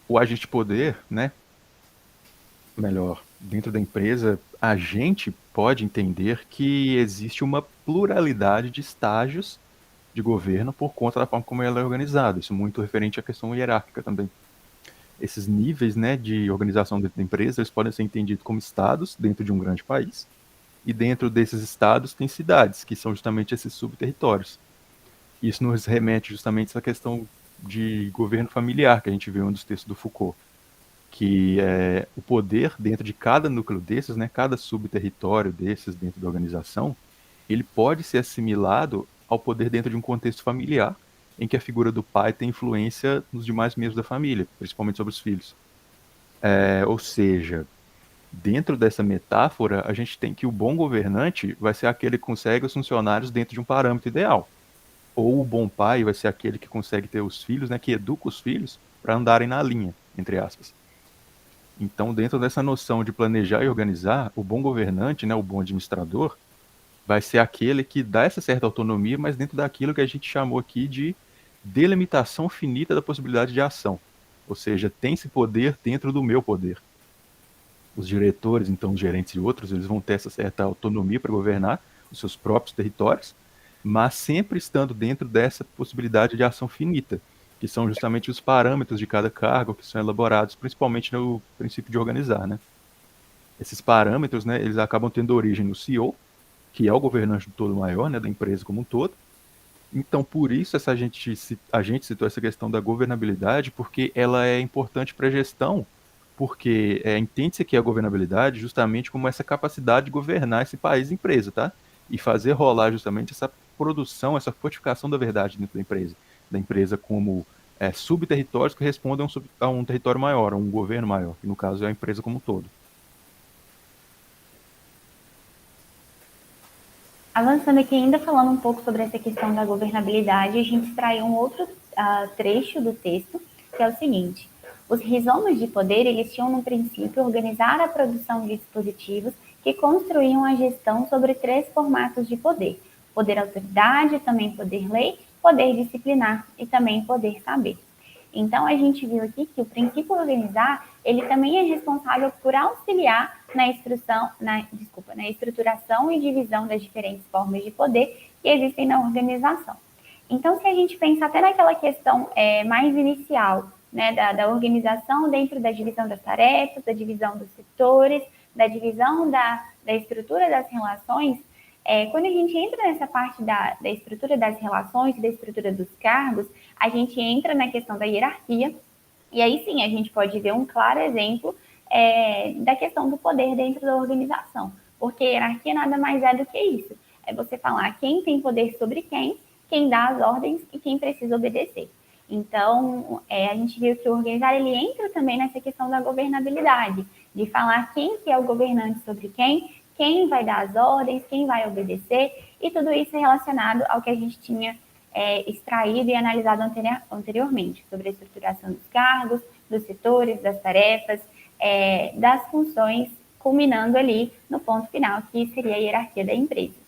o agente de poder, né? Melhor, dentro da empresa, a gente pode entender que existe uma pluralidade de estágios de governo por conta da forma como ela é organizada. Isso muito referente à questão hierárquica também. esses níveis, né, de organização dentro da empresa, eles podem ser entendidos como estados dentro de um grande país, e dentro desses estados tem cidades, que são justamente esses subterritórios. Isso nos remete justamente a essa questão de governo familiar, que a gente vê em um dos textos do Foucault, que é o poder dentro de cada núcleo desses, né, cada subterritório desses dentro da organização, ele pode ser assimilado ao poder dentro de um contexto familiar, em que a figura do pai tem influência nos demais membros da família, principalmente sobre os filhos. Ou seja, dentro dessa metáfora, a gente tem que o bom governante vai ser aquele que consegue os funcionários dentro de um parâmetro ideal. Ou o bom pai vai ser aquele que consegue ter os filhos, né, que educa os filhos para andarem na linha, entre aspas. Então, dentro dessa noção de planejar e organizar, o bom governante, né, o bom administrador, vai ser aquele que dá essa certa autonomia, mas dentro daquilo que a gente chamou aqui de delimitação finita da possibilidade de ação. Ou seja, tem esse poder dentro do meu poder. Os diretores, então os gerentes e outros, eles vão ter essa certa autonomia para governar os seus próprios territórios, mas sempre estando dentro dessa possibilidade de ação finita, que são justamente os parâmetros de cada cargo que são elaborados, principalmente no princípio de organizar, né? Esses parâmetros, né, eles acabam tendo origem no CEO, que é o governante do todo maior, né, da empresa como um todo. Então, por isso, a gente citou essa questão da governabilidade, porque ela é importante para a gestão, porque entende-se aqui a governabilidade justamente como essa capacidade de governar esse país e empresa, tá? E fazer rolar justamente essa produção, essa fortificação da verdade dentro da empresa como subterritórios que respondem a um território maior, a um governo maior, que no caso é a empresa como um todo. Avançando aqui, ainda falando um pouco sobre essa questão da governabilidade, a gente extraiu um outro trecho do texto, que é o seguinte: os rizomos de poder, eles tinham no princípio organizar a produção de dispositivos que construíam a gestão sobre 3 formatos de poder: poder autoridade, também poder lei, poder disciplinar e também poder saber. Então, a gente viu aqui que o princípio organizar, ele também é responsável por auxiliar na estruturação e divisão das diferentes formas de poder que existem na organização. Então, se a gente pensa até naquela questão mais inicial, né, da organização dentro da divisão das tarefas, da divisão dos setores, da divisão da estrutura das relações, quando a gente entra nessa parte da estrutura das relações, da estrutura dos cargos, a gente entra na questão da hierarquia, e aí sim a gente pode ver um claro exemplo da questão do poder dentro da organização, porque hierarquia nada mais é do que isso, é você falar quem tem poder sobre quem dá as ordens e quem precisa obedecer. Então, a gente viu que o organizar, ele entra também nessa questão da governabilidade, de falar quem que é o governante sobre quem vai dar as ordens, quem vai obedecer, e tudo isso é relacionado ao que a gente tinha extraído e analisado anteriormente, sobre a estruturação dos cargos, dos setores, das tarefas, das funções, culminando ali no ponto final, que seria a hierarquia da empresa.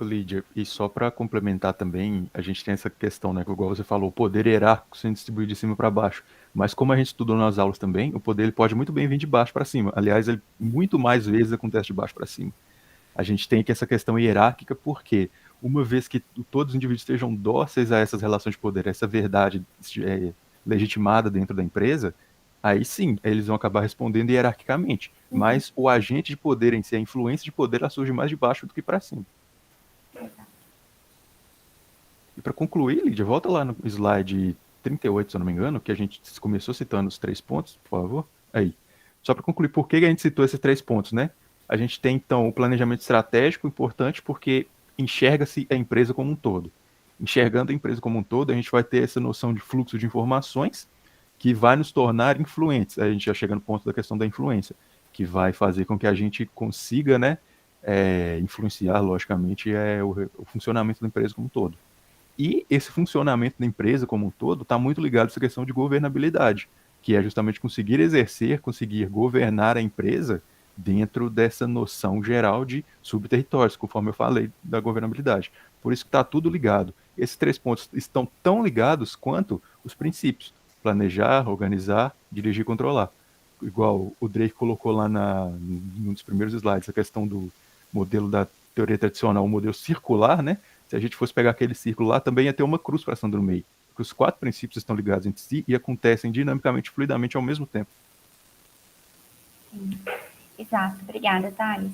Lídia, e só para complementar também, a gente tem essa questão, né, que igual você falou, o poder hierárquico sendo distribuído de cima para baixo, mas como a gente estudou nas aulas também, o poder ele pode muito bem vir de baixo para cima, aliás, ele muito mais vezes acontece de baixo para cima. A gente tem aqui essa questão hierárquica porque, uma vez que todos os indivíduos estejam dóceis a essas relações de poder, essa verdade legitimada dentro da empresa, aí sim, eles vão acabar respondendo hierarquicamente, mas o agente de poder em si, a influência de poder, ela surge mais de baixo do que para cima. E para concluir, Lídia, volta lá no slide 38, se eu não me engano, que a gente começou citando os 3 pontos, por favor. Aí. Só para concluir, por que a gente citou esses 3 pontos, né? A gente tem, então, o planejamento estratégico importante porque enxerga-se a empresa como um todo. Enxergando a empresa como um todo, a gente vai ter essa noção de fluxo de informações que vai nos tornar influentes. A gente já chega no ponto da questão da influência, que vai fazer com que a gente consiga, né, influenciar, logicamente, o funcionamento da empresa como um todo. E esse funcionamento da empresa como um todo está muito ligado a essa questão de governabilidade, que é justamente conseguir governar a empresa dentro dessa noção geral de subterritórios, conforme eu falei da governabilidade. Por isso que está tudo ligado. Esses 3 pontos estão tão ligados quanto os princípios: planejar, organizar, dirigir e controlar. Igual o Drake colocou lá num dos primeiros slides, a questão do modelo da teoria tradicional, o modelo circular, né? Se a gente fosse pegar aquele círculo lá, também ia ter uma cruz passando no meio. porque os 4 princípios estão ligados entre si e acontecem dinamicamente, fluidamente ao mesmo tempo. Sim, exato. Obrigada, Thales.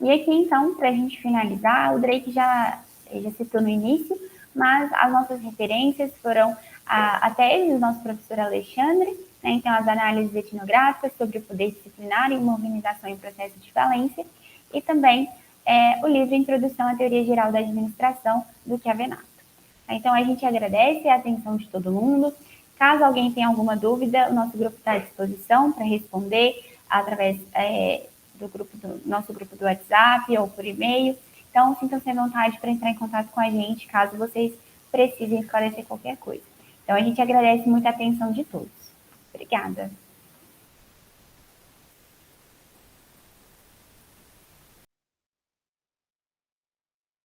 E aqui, então, para a gente finalizar, o Drake já citou no início, mas as nossas referências foram a tese do nosso professor Alexandre, né, então as análises etnográficas sobre o poder disciplinar em uma organização em processo de falência, e também o livro Introdução à Teoria Geral da Administração, do Chiavenato. Então, a gente agradece a atenção de todo mundo. Caso alguém tenha alguma dúvida, o nosso grupo está à disposição para responder através do nosso grupo do WhatsApp ou por e-mail. Então, sintam-se à vontade para entrar em contato com a gente, caso vocês precisem esclarecer qualquer coisa. Então, a gente agradece muito a atenção de todos. Obrigada.